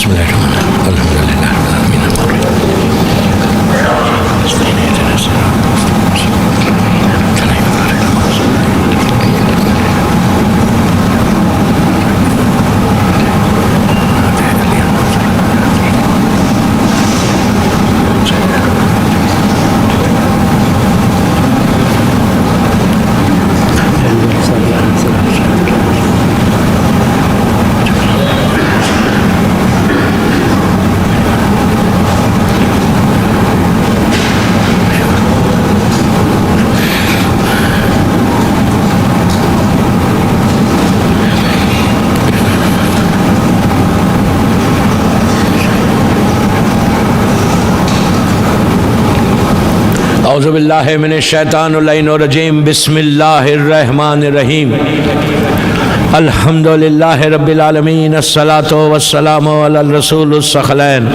بسم اللہ الرحمن الرحیم الحمدللہ رب العالمین اعوذ باللہ من الشیطان اللعین الرجیم بسم اللہ الرحمن الرحیم الحمدللہ رب العالمین الصلاۃ والسلام علی الرسول الثقلین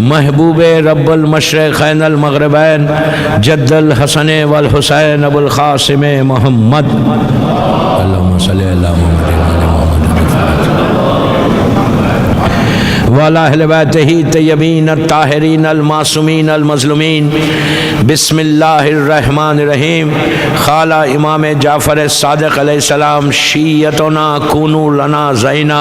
محبوب رب المشرقین المغربین جد الحسن والحسین ابو القاسم محمد اللہم صلی علی محمد وعلی اہل بیتہ طیبین الطاہرین المعصومین المظلومین بسم اللہ الرحمن الرحیم قال امام جعفر صادق علیہ السلام شیعتنا کونوا لنا زینا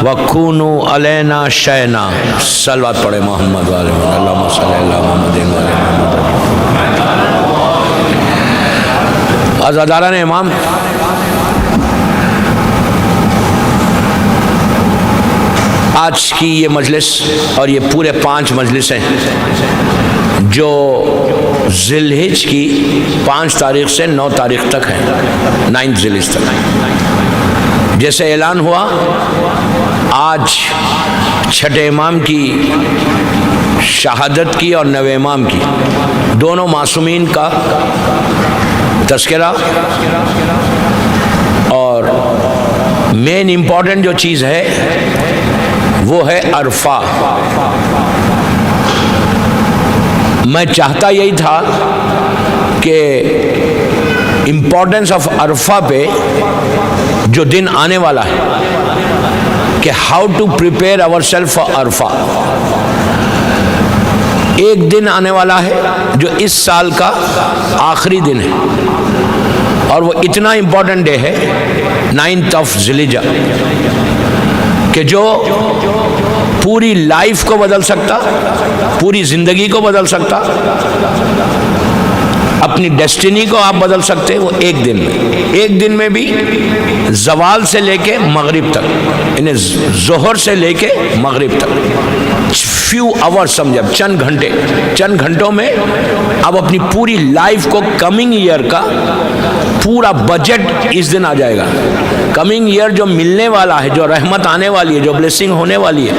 وکونوا علینا شینا صلوات پڑھے محمد وعلی اللہم صلی اللہ محمد عزاداران امام، آج کی یہ مجلس اور یہ پورے 5 مجلسیں جو ذی الحجہ کی 5 تاریخ سے 9 تاریخ تک ہیں، 9 ذی الحجہ تک، جیسے اعلان ہوا آج چھٹے امام کی شہادت کی اور نوے امام کی دونوں معصومین کا تذکرہ، اور مین امپورٹنٹ جو چیز ہے وہ ہے عرفہ۔ میں چاہتا یہی تھا کہ امپورٹنس آف عرفہ پہ جو دن آنے والا ہے کہ how to prepare our self for عرفہ، ایک دن آنے والا ہے جو اس سال کا آخری دن ہے، اور وہ اتنا امپورٹنٹ ڈے ہے 9th آف ذی الحجہ کہ جو پوری لائف کو بدل سکتا، پوری زندگی کو بدل سکتا، اپنی ڈیسٹینی کو آپ بدل سکتے، وہ ایک دن میں بھی زوال سے لے کے مغرب تک، یعنی ظہر سے لے کے مغرب تک فیو آورز سمجھے، چند گھنٹوں میں اب اپنی پوری لائف کو کمنگ ایئر کا پورا بجٹ اس دن آ جائے گا۔ کمنگ ایئر جو ملنے والا ہے، جو رحمت آنے والی ہے، جو بلیسنگ ہونے والی ہے،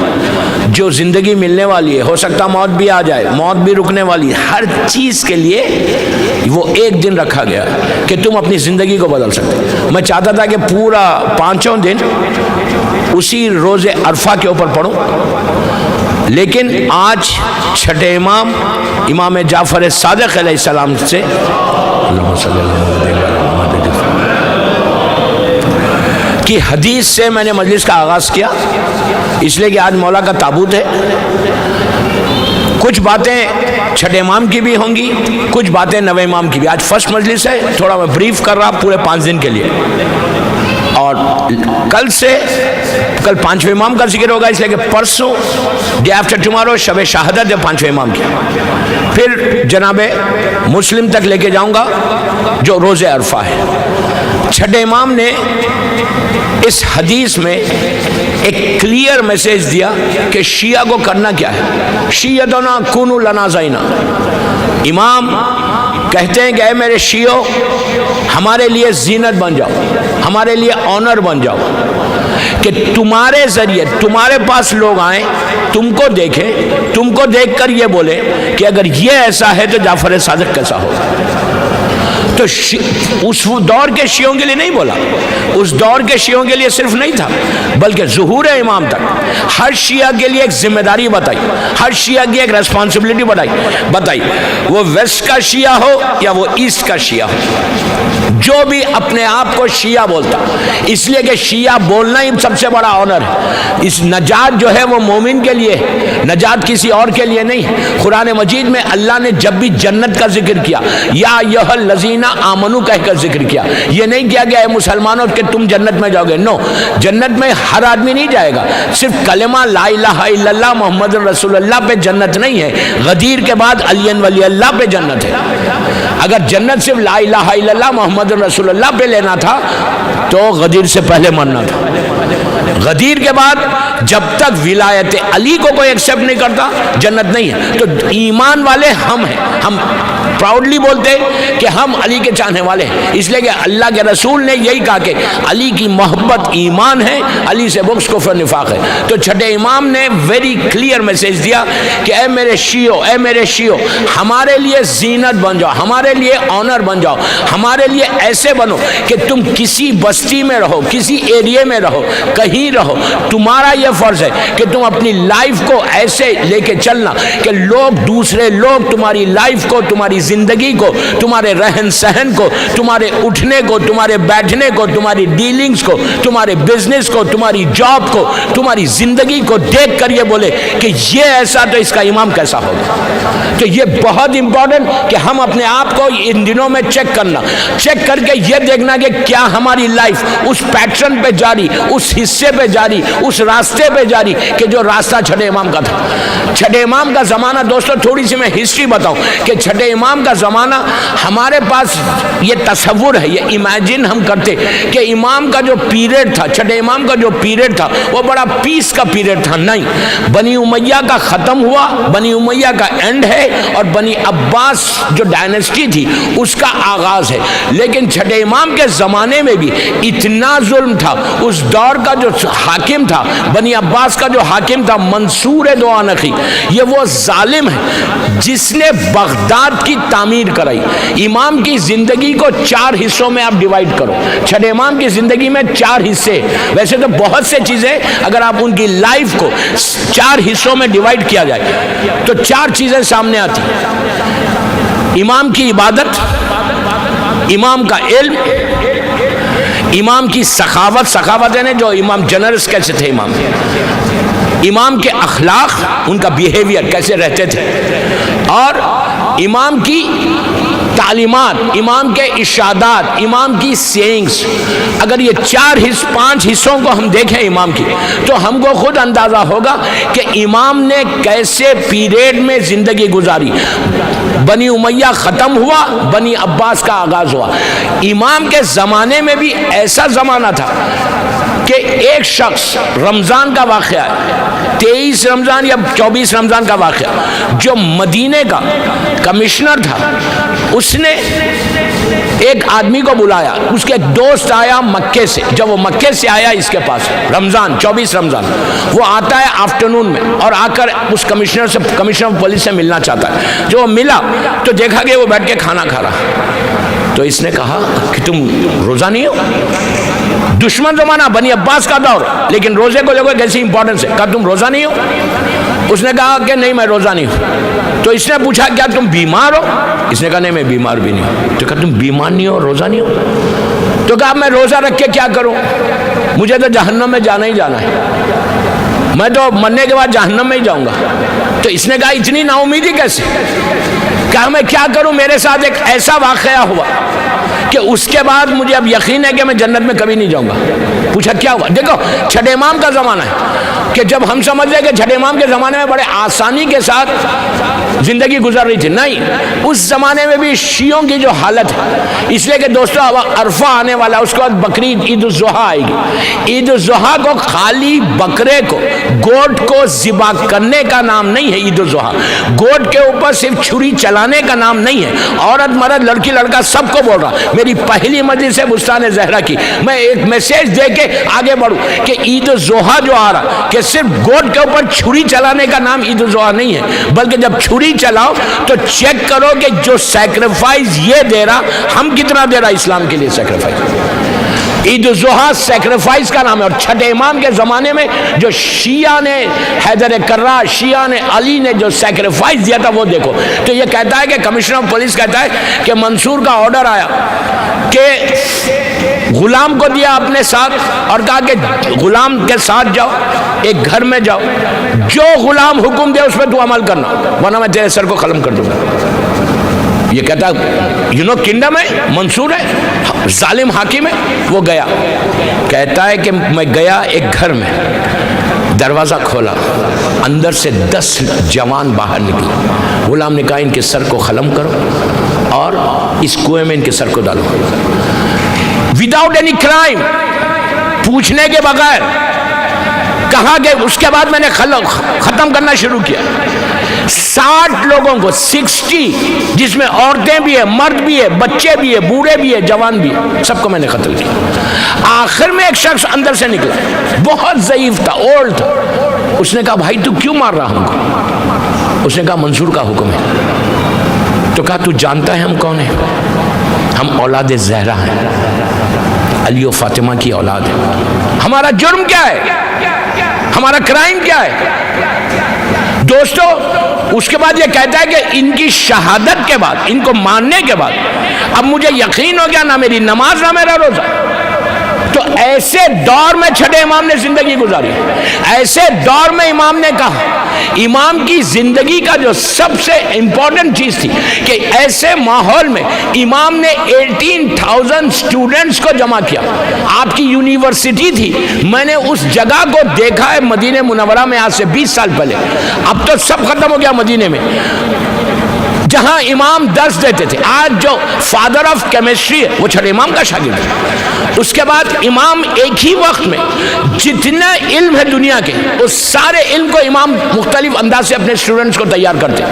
جو زندگی ملنے والی ہے، ہو سکتا موت بھی آ جائے، موت بھی رکنے والی ہے، ہر چیز کے لیے وہ ایک دن رکھا گیا کہ تم اپنی زندگی کو بدل سکتے۔ میں چاہتا تھا کہ پورا 5 دن اسی روز عرفہ کے اوپر پڑھوں، لیکن آج چھٹے امام جعفر صادق علیہ السلام سے کی حدیث سے میں نے مجلس کا آغاز کیا، اس لیے کہ آج مولا کا تابوت ہے۔ کچھ باتیں چھٹے امام کی بھی ہوں گی، کچھ باتیں نوے امام کی بھی۔ آج فرسٹ مجلس ہے، تھوڑا میں بریف کر رہا پورے 5 دن کے لیے، اور کل 5ویں امام کا ذکر ہوگا، اس لیے کہ پرسوں ڈے آفٹر ٹمارو شب شہادت ہے 5ویں امام کی، پھر جناب مسلم تک لے کے جاؤں گا جو روز عرفہ ہے۔ چھٹے امام نے اس حدیث میں ایک کلیئر میسیج دیا کہ شیعہ کو کرنا کیا ہے۔ شیعتنا کونوا لنا زینا، امام کہتے ہیں کہ اے میرے شیعو، ہمارے لیے زینت بن جاؤ، ہمارے لیے آنر بن جاؤ، کہ تمہارے ذریعے تمہارے پاس لوگ آئیں، تم کو دیکھیں، تم کو دیکھ کر یہ بولے کہ اگر یہ ایسا ہے تو جعفر صادق کیسا ہوگا۔ تو اس دور کے شیعوں کے لیے نہیں بولا، اس دور کے شیعوں کے لیے صرف نہیں تھا، بلکہ ظہور امام تک ہر شیعہ کے لیے ایک ذمہ داری بتائی، ہر شیعہ کی ایک ریسپانسبلٹی بتائی، وہ ویسٹ کا شیعہ ہو یا وہ ایسٹ کا شیعہ ہو، جو بھی اپنے آپ کو شیعہ بولتا، اس لیے کہ شیعہ بولنا ہی سب سے بڑا آنر ہے۔ اس نجات جو ہے وہ مومن کے لیے ہے، نجات کسی اور کے لیے نہیں۔ قرآن مجید میں اللہ نے جب بھی جنت کا ذکر کیا، یا ایھا الذین آمنو کہہ کر ذکر کیا، یہ نہیں کیا کہ اے مسلمانوں کہ تم جنت میں جاؤ گے، نو، جنت میں ہر آدمی نہیں جائے گا، صرف کلمہ لا الہ الا اللہ محمد رسول اللہ پہ جنت نہیں ہے، غدیر کے بعد علی ولی اللہ پہ جنت ہے۔ اگر جنت صرف لا الہ الا اللہ محمد رسول اللہ پہ لینا تھا تو غدیر سے پہلے مرنا تھا۔ غدیر کے بعد جب تک ولایت علی کو کوئی ایکسیپٹ نہیں کرتا جنت نہیں ہے۔ تو ایمان والے ہم ہیں، ہم پراؤڈلی بولتے ہیں کہ ہم علی کے چاہنے والے ہیں، اس لیے کہ اللہ کے رسول نے یہی کہا کہ علی کی محبت ایمان ہے، علی سے بغض کفر نفاق ہے۔ تو چھٹے امام نے ویری کلیئر میسیج دیا کہ اے میرے شیعو، اے میرے شیعو، ہمارے لیے زینت بن جاؤ، ہمارے لیے آنر بن جاؤ، ہمارے لیے ایسے بنو کہ تم کسی بستی میں رہو، کسی ایریے میں رہو، کہیں رہو، تمہارا یہ فرض ہے کہ تم اپنی لائف کو ایسے لے کے چلنا کہ دوسرے لوگ تمہاری لائف کو، تمہاری زندگی کو، تمہارے رہن سہن کو، تمہارے اٹھنے کو، تمہارے بیٹھنے کو، تمہاری ڈیلنگز کو، تمہارے بزنس کو، تمہاری جاب کو، تمہاری زندگی کو دیکھ کر یہ بولے کہ یہ ایسا تو اس کا امام کیسا ہوگا۔ تو یہ بہت امپورٹنٹ کہ ہم اپنے آپ کو ان دنوں میں چیک کرنا، چیک کر کے یہ دیکھنا کہ کیا ہماری لائف اس پیٹرن پہ جاری، اس حصے پہ جاری، اس راستے پہ جاری کہ جو راستہ چھٹے امام کا تھا۔ چھٹے امام کا زمانہ، دوستو تھوڑی سی میں ہسٹری بتاؤں کہ چھٹے امام کا زمانہ، ہمارے پاس یہ تصور ہے، یہ امیجن ہم کرتے کہ امام کا جو پیریڈ تھا، چھٹے امام کا جو پیریڈ تھا وہ بڑا پیس کا پیریڈ تھا۔ نہیں، بنی امیہ کا ختم ہوا، بنی امیہ کا اینڈ ہے، اور بنی عباس جو ڈائنسٹی تھی اس کا آغاز ہے۔ لیکن چھٹے امام کے زمانے میں بھی اتنا ظلم تھا، اس دور کا جو حاکم تھا، بنی عباس کا جو حاکم تھا منصور دوانخی، یہ وہ ظالم ہے جس نے بغداد کی تعمیر کرائی۔ امام کی زندگی کو 4 حصوں میں آپ ڈیوائیڈ کرو، چھٹے امام کی زندگی میں 4 حصے، ویسے تو بہت سے چیزیں اگر آپ ان کی لائف کو 4 حصوں میں ڈیوائیڈ کیا جائے تو 4 چیزیں سامنے آتی ہیں۔ امام کی عبادت، امام کا علم، امام کی سخاوت، سخاوت یعنی جو امام جنرس کیسے تھے، امام کے اخلاق، ان کا بیہیویئر کیسے رہتے تھے، اور امام کی تعلیمات، امام کے ارشادات، امام کی سیئنگز۔ اگر یہ 5 حصوں کو ہم دیکھیں امام کی تو ہم کو خود اندازہ ہوگا کہ امام نے کیسے پیریڈ میں زندگی گزاری۔ بنی امیہ ختم ہوا، بنی عباس کا آغاز ہوا۔ امام کے زمانے میں بھی ایسا زمانہ تھا کہ ایک شخص، رمضان کا واقعہ ہے، 23 رمضان یا 24 رمضان کا واقعہ، جو مدینے کا کمشنر تھا، اس نے ایک آدمی کو بلایا، اس کے ایک دوست آیا مکے سے، جب وہ مکے سے آیا اس کے پاس رمضان 24 رمضان، وہ آتا ہے آفٹرنون میں اور آ کر اس کمشنر پولیس سے ملنا چاہتا ہے۔ جو وہ ملا تو دیکھا کہ وہ بیٹھ کے کھانا کھا رہا، تو اس نے کہا کہ تم روزہ نہیں ہو؟ دشمن زمانہ، بنی عباس کا دور، لیکن روزے کو لے کر کیسی امپورٹنس ہے، کہا تم روزہ نہیں ہو؟ اس نے کہا کہ نہیں میں روزہ نہیں ہوں۔ تو اس نے پوچھا کیا تم بیمار ہو؟ اس نے کہا نہیں میں بیمار بھی نہیں ہوں۔ تو کہا تم بیمار نہیں ہو، روزہ نہیں ہو؟ تو کہا میں روزہ رکھ کے کیا کروں، مجھے تو جہنم میں جانا ہی جانا ہے، میں تو مرنے کے بعد جہنم میں ہی جاؤں گا۔ تو اس نے کہا اتنی نا امیدی کیسے؟ کہا میں کیا کروں، میرے ساتھ ایک ایسا واقعہ ہوا کہ اس کے بعد مجھے اب یقین ہے کہ میں جنت میں کبھی نہیں جاؤں گا۔ پوچھا کیا ہوا؟ دیکھو چھٹے امام کا زمانہ ہے کہ جب ہم سمجھ رہے کہ چھٹے امام کے زمانے میں بڑے آسانی کے ساتھ زندگی گزر رہی تھی، نہیں، اس زمانے میں بھی شیعوں کی جو حالت ہے، اس لیے کہ دوستو اب عرفہ آنے والا، اس کے بعد بقرعید، عید الاضحیٰ آئے گی۔ عید الاضحیٰ کو خالی بکرے کو، گوٹ کو ذبح کرنے کا نام نہیں ہے عید الاضحیٰ، گوٹ کے اوپر صرف چھری چلانے کا نام نہیں ہے، عورت مرد لڑکی لڑکا سب کو بول رہا۔ میری پہلی مجلس ہے بستان زہرا کی، میں ایک میسیج دے کے آگے بڑھوں کہ عید الاضحیٰ جو آ رہا کہ صرف گوٹ کے اوپر چھری چلانے کا نام عید الاضحیٰ نہیں ہے، بلکہ جب چھری گاڑی چلاؤ تو چیک کرو کہ جو سیکریفائز یہ دے رہا ہم کتنا دے رہا اسلام کے لیے سیکریفائز۔ عید الضحیٰ سیکریفائز کا نام ہے، اور چھٹے امام کے زمانے میں جو شیعہ نے حیدر کرار، شیعہ نے علی نے جو سیکریفائز دیا تھا وہ دیکھو۔ تو یہ کہتا ہے کہ کمشنر آف پولیس کہتا ہے کہ منصور کا آرڈر آیا کہ غلام کو دیا اپنے ساتھ اور کہا کہ غلام کے ساتھ جاؤ، ایک گھر میں جاؤ، جو غلام حکم دے اس پہ تو عمل کرنا ورنہ میں تیرے سر کو قلم کر دوں گا۔ یہ کہتا ہے کنڈم ہے، منصور ہے، ظالم حاکم ہے۔ وہ گیا، کہتا ہے کہ میں گیا ایک گھر میں، دروازہ کھولا، اندر سے 10 جوان باہر نکلے۔ غلام نے کہا ان کے سر کو قلم کرو اور اس کنویں میں ان کے سر کو ڈالو، وداؤٹ اینی کرائم، پوچھنے کے بغیر۔ کہا کہ اس کے بعد میں نے ختم کرنا شروع کیا۔ 60 لوگوں کو، 60، جس میں عورتیں بھی ہیں، مرد بھی ہیں، بچے بھی ہیں، بوڑھے بھی ہیں، جوان بھی ہیں، سب کو میں نے قتل کیا۔ آخر میں ایک شخص اندر سے نکلا، بہت ضعیف تھا، اولڈ تھا۔ اس نے کہا بھائی تو کیوں مار رہا ہم کو؟ اس نے کہا منصور کا حکم ہے۔ تو کہا تو جانتا ہے ہم کون ہیں؟ ہم اولاد زہرا ہیں، علی و فاطمہ کی اولاد ہے۔ ہمارا جرم کیا ہے؟ ہمارا کرائم کیا ہے؟ دوستو اس کے بعد یہ کہتا ہے کہ ان کی شہادت کے بعد، ان کو ماننے کے بعد اب مجھے یقین ہو گیا نہ میری نماز نہ میرا روزہ۔ تو ایسے دور میں چھٹے امام نے زندگی گزاری، ایسے دور میں امام نے کہا، امام کی زندگی کا جو سب سے امپورٹنٹ چیز تھی کہ ایسے ماحول میں امام نے 18,000 سٹوڈنٹس کو جمع کیا۔ آپ کی یونیورسٹی تھی، میں نے اس جگہ کو دیکھا ہے مدینہ منورہ میں آج سے 20 سال پہلے، اب تو سب ختم ہو گیا مدینے میں، جہاں امام درس دیتے تھے۔ آج جو فادر آف کیمسٹری ہے وہ چھٹے امام کا شاگرد ہے۔ اس کے بعد امام ایک ہی وقت میں جتنا علم ہے دنیا کے اس سارے علم کو امام مختلف انداز سے اپنے اسٹوڈنٹس کو تیار کرتے۔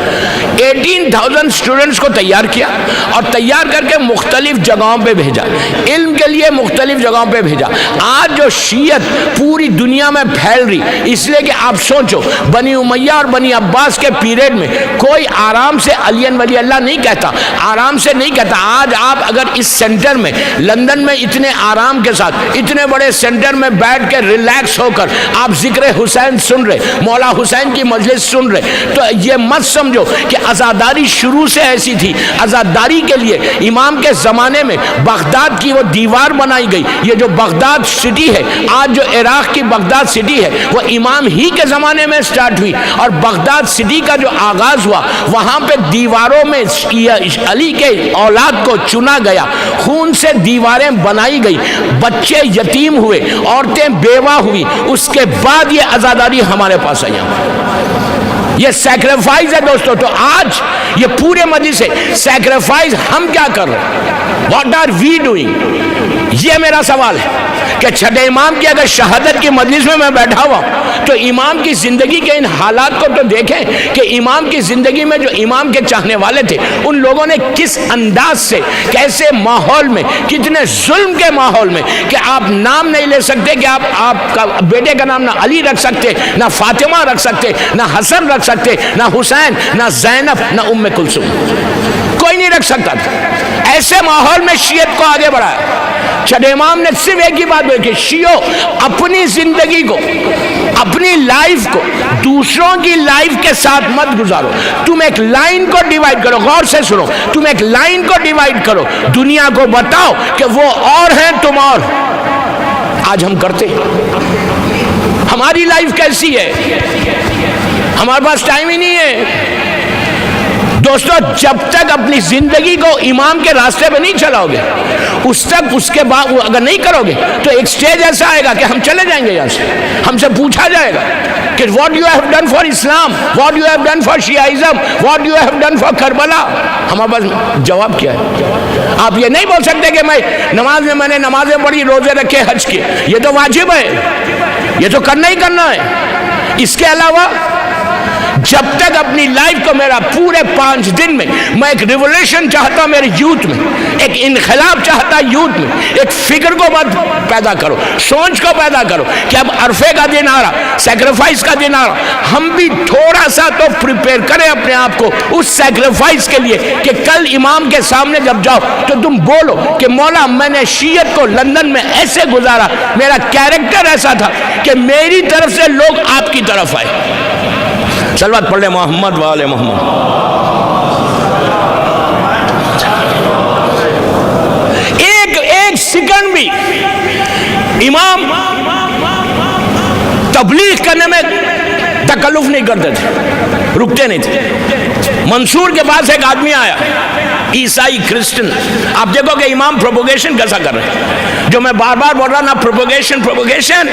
18,000 اسٹوڈنٹس کو تیار کیا اور تیار کر کے مختلف جگہوں پہ بھیجا، علم کے لیے مختلف جگہوں پہ بھیجا۔ آج جو شیعت پوری دنیا میں پھیل رہی، اس لیے کہ آپ سوچو بنی امیہ اور بنی عباس کے پیریڈ میں کوئی آرام سے علی ولی اللہ نہیں کہتا، آرام سے نہیں کہتا۔ آج آپ اگر اس سینٹر میں لندن میں اتنے آرام کے ساتھ اتنے بڑے سینٹر میں بیٹھ کے ریلیکس ہو کر آپ ذکر حسین سن رہے، مولا حسین کی مجلس سن رہے، تو یہ مت سمجھو کہ عزاداری شروع سے ایسی تھی۔ عزاداری کے لیے امام کے زمانے میں بغداد کی وہ دیوار بنائی گئی۔ یہ جو بغداد سٹی ہے، آج جو عراق کی بغداد سٹی ہے، وہ امام ہی کے زمانے میں سٹارٹ ہوئی، اور بغداد سٹی کا جو آغاز ہوا وہاں پہ دیواروں میں علی کے اولاد کو چنا گیا، خون سے دیواریں بنائی گئی، بچے یتیم ہوئے، عورتیں بیوہ ہوئی، اس کے بعد یہ عزاداری ہمارے پاس آئی۔ یہ سیکریفائز ہے دوستو۔ تو آج یہ پورے مجلس سے سیکریفائز ہم کیا کر رہے ہیں؟ What are we doing? یہ میرا سوال ہے کہ چھٹے امام کی اگر شہادت کی مجلس میں میں بیٹھا ہوا تو امام کی زندگی کے ان حالات کو تو دیکھیں کہ امام کی زندگی میں جو امام کے چاہنے والے تھے ان لوگوں نے کس انداز سے، کیسے ماحول میں، کتنے ظلم کے ماحول میں کہ آپ نام نہیں لے سکتے، کہ آپ کا بیٹے کا نام نہ علی رکھ سکتے، نہ فاطمہ رکھ سکتے، نہ حسن رکھ سکتے، نہ حسین، نہ زینب، نہ ام کلثوم، کوئی نہیں رکھ سکتا تھا۔ ایسے ماحول میں شیعت کو آگے بڑھایا۔ چھٹے امام نے صرف ایک ہی بات بولی کہ شیعو اپنی زندگی کو، اپنی لائف کو دوسروں کی لائف کے ساتھ مت گزارو، تم ایک لائن کو ڈیوائیڈ کرو، غور سے سنو، تم ایک لائن کو ڈیوائیڈ کرو، دنیا کو بتاؤ کہ وہ اور ہیں، تم اور۔ آج ہم کرتے ہیں، ہماری لائف کیسی ہے؟ ہمارے پاس ٹائم ہی نہیں ہے دوستو۔ جب تک اپنی زندگی کو امام کے راستے پہ نہیں چلاؤ گے، اس تک، اس کے بعد اگر نہیں کرو گے تو ایک سٹیج ایسا آئے گا کہ ہم چلے جائیں گے یہاں سے، ہم سے پوچھا جائے گا کہ what you have done for Islam, what you have done for Shiaism, what you have done for Karbala۔ ہمارے پاس جواب کیا ہے؟ آپ یہ نہیں بول سکتے کہ میں نے نمازیں پڑھی، روزے رکھے، حج کیے، یہ تو واجب ہے، یہ تو کرنا ہی کرنا ہے۔ اس کے علاوہ جب تک اپنی لائف کو میرا پورے 5 دن میں ایک ریولیوشن چاہتا میرے یوتھ میں، ایک انقلاب چاہتا یوتھ میں، ایک فکر کو پیدا کرو، سوچ کو پیدا کرو کہ اب عرفے کا دن آ رہا، سیکریفائس کا دن آ رہا، ہم بھی تھوڑا سا تو پریپیئر کریں اپنے آپ کو اس سیکریفائس کے لیے کہ کل امام کے سامنے جب جاؤ تو تم بولو کہ مولا میں نے شیعت کو لندن میں ایسے گزارا، میرا کیریکٹر ایسا تھا کہ میری طرف سے لوگ آپ کی طرف آئے۔ صلوات پڑھ لیں محمد و آل محمد۔ ایک سیکنڈ بھی امام تبلیغ کرنے میں تکلف نہیں کرتے تھے، رکتے نہیں تھے۔ منصور کے پاس ایک آدمی آیا، عیسائی کرسچن، آپ دیکھو کہ امام پروپوگیشن کیسا کر رہے ہیں، جو میں بار بار بول رہا نا، پروپوگیشن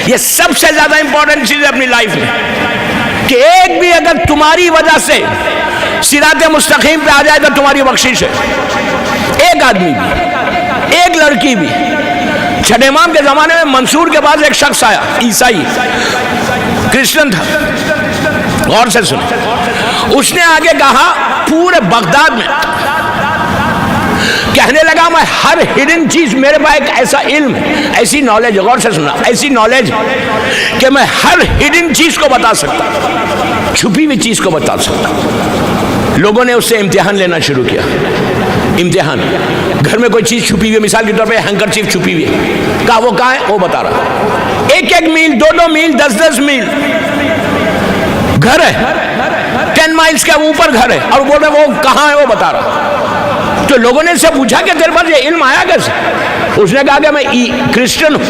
یہ سب سے زیادہ امپورٹنٹ چیز ہے اپنی لائف میں، کہ ایک بھی اگر تمہاری وجہ سے صراط مستقیم پہ آ جائے تو تمہاری بخشش ہے۔ ایک آدمی بھی، ایک لڑکی بھی۔ چھٹے امام کے زمانے میں منصور کے پاس ایک شخص آیا، عیسائی کرسچن تھا، غور سے سنیں، اس نے آگے کہا پورے بغداد میں، کہنے لگا میں ہر ہڈن چیز، میرے پاس ایک ایسا علم ہے، ایسی نالج، غور سے سننا، ایسی نالج کہ میں ہر ہڈن چیز کو بتا سکتا، چھپی ہوئی چیز کو بتا سکتا۔ لوگوں نے اس سے امتحان لینا شروع کیا، امتحان، گھر میں کوئی چیز چھپی ہوئی ہے، مثال کے طور پہ ہینکرچیف چھپی ہوئی ہے، کہا وہ کہاں ہے، وہ بتا رہا، ایک میل، 2 میل، 10 میل گھر ہے، 10 مائلز کے اوپر گھر ہے، اور بول رہے وہ کہاں ہے، وہ بتا رہا۔ تو لوگوں نے اس سے پوچھا کہ تیرے پاس یہ علم آیا کیسے؟ اس نے کہا کہ میں کرسچن ہوں،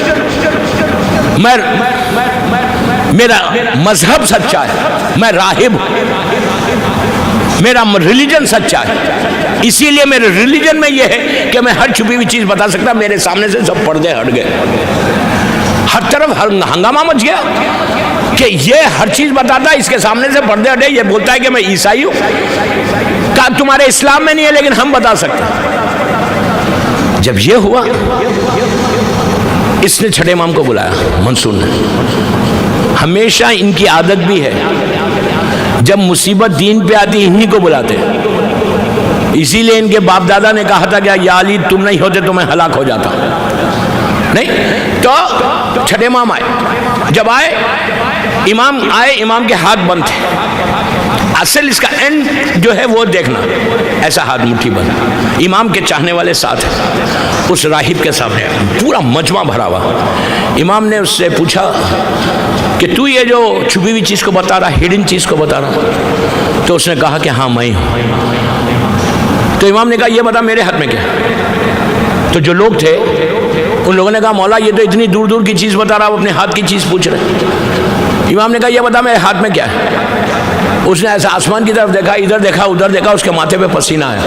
میرا مذہب سچا ہے، میں راہب ہوں، میرا ریلیجن سچا ہے، اسی لیے میرے ریلیجن میں یہ ہے کہ میں ہر چھپی ہوئی چیز بتا سکتا۔ میرے سامنے سے سب پردے ہٹ گئے، ہر طرف ہنگامہ مچ گیا کہ یہ ہر چیز بتاتا ہے، اس کے سامنے سے پردے ہٹے، یہ بولتا ہے کہ میں عیسائی ہوں، کہا تمہارے اسلام میں نہیں ہے لیکن ہم بتا سکتے ہیں۔ جب یہ ہوا، اس نے چھٹے امام کو بلایا، منصور نے۔ ہمیشہ ان کی عادت بھی ہے، جب مصیبت دین پہ آتی انہی کو بلاتے ہیں، اسی لیے ان کے باپ دادا نے کہا تھا کہ یا علی تم نہیں ہوتے تو میں ہلاک ہو جاتا، نہیں تو چھٹے امام آئے۔ جب آئے، امام کے ہاتھ بند تھے، اصل اس کا اینڈ جو ہے وہ دیکھنا، ایسا ہاتھ مٹھی بند، امام کے چاہنے والے ساتھ ہیں، اس راہب کے سامنے پورا مجمع بھرا ہوا۔ امام نے اس سے پوچھا کہ تو یہ جو چھپی ہوئی چیز کو بتا رہا، ہڈن چیز کو بتا رہا، تو اس نے کہا کہ ہاں میں ہوں۔ تو امام نے کہا یہ بتا میرے ہاتھ میں کیا ہے؟ تو جو لوگ تھے ان لوگوں نے کہا مولا یہ تو اتنی دور دور کی چیز بتا رہا، وہ اپنے ہاتھ کی چیز پوچھ رہے۔ امام نے کہا یہ بتا میرے ہاتھ میں کیا ہے؟ اس نے ایسا آسمان کی طرف دیکھا، ادھر دیکھا، ادھر دیکھا، اس کے ماتھے پہ پسینہ آیا۔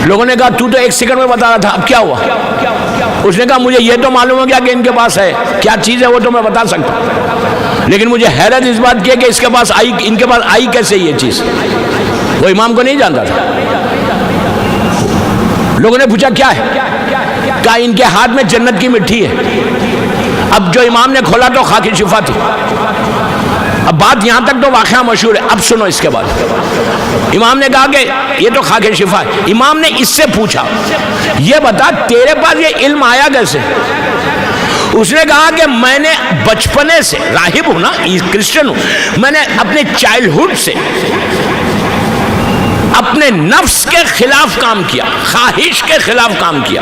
لوگوں نے کہا تو ایک سیکنڈ میں بتا رہا تھا، اب کیا ہوا؟ اس نے کہا مجھے یہ تو معلوم ہو گیا کہ ان کے پاس ہے، کیا چیز ہے وہ تو میں بتا سکتا، لیکن مجھے حیرت اس بات کی ہے کہ اس کے پاس آئی، ان کے پاس آئی کیسے یہ چیز؟ وہ امام کو نہیں جانتا تھا۔ لوگوں نے پوچھا کیا ہے؟ کہا ان کے ہاتھ میں جنت کی مٹھی ہے۔ اب جو امام نے کھولا تو خاک شفا تھی۔ اب بات یہاں تک تو واقعہ مشہور ہے، اب سنو اس کے بعد۔ امام نے کہا کہ یہ تو خاک شفا ہے۔ امام نے اس سے پوچھا یہ بتا تیرے پاس یہ علم آیا کیسے؟ اس نے کہا کہ میں نے بچپنے سے، راہب ہوں نا، کرسچن ہوں، میں نے اپنے چائلڈہڈ سے اپنے نفس کے خلاف کام کیا، خواہش کے خلاف کام کیا۔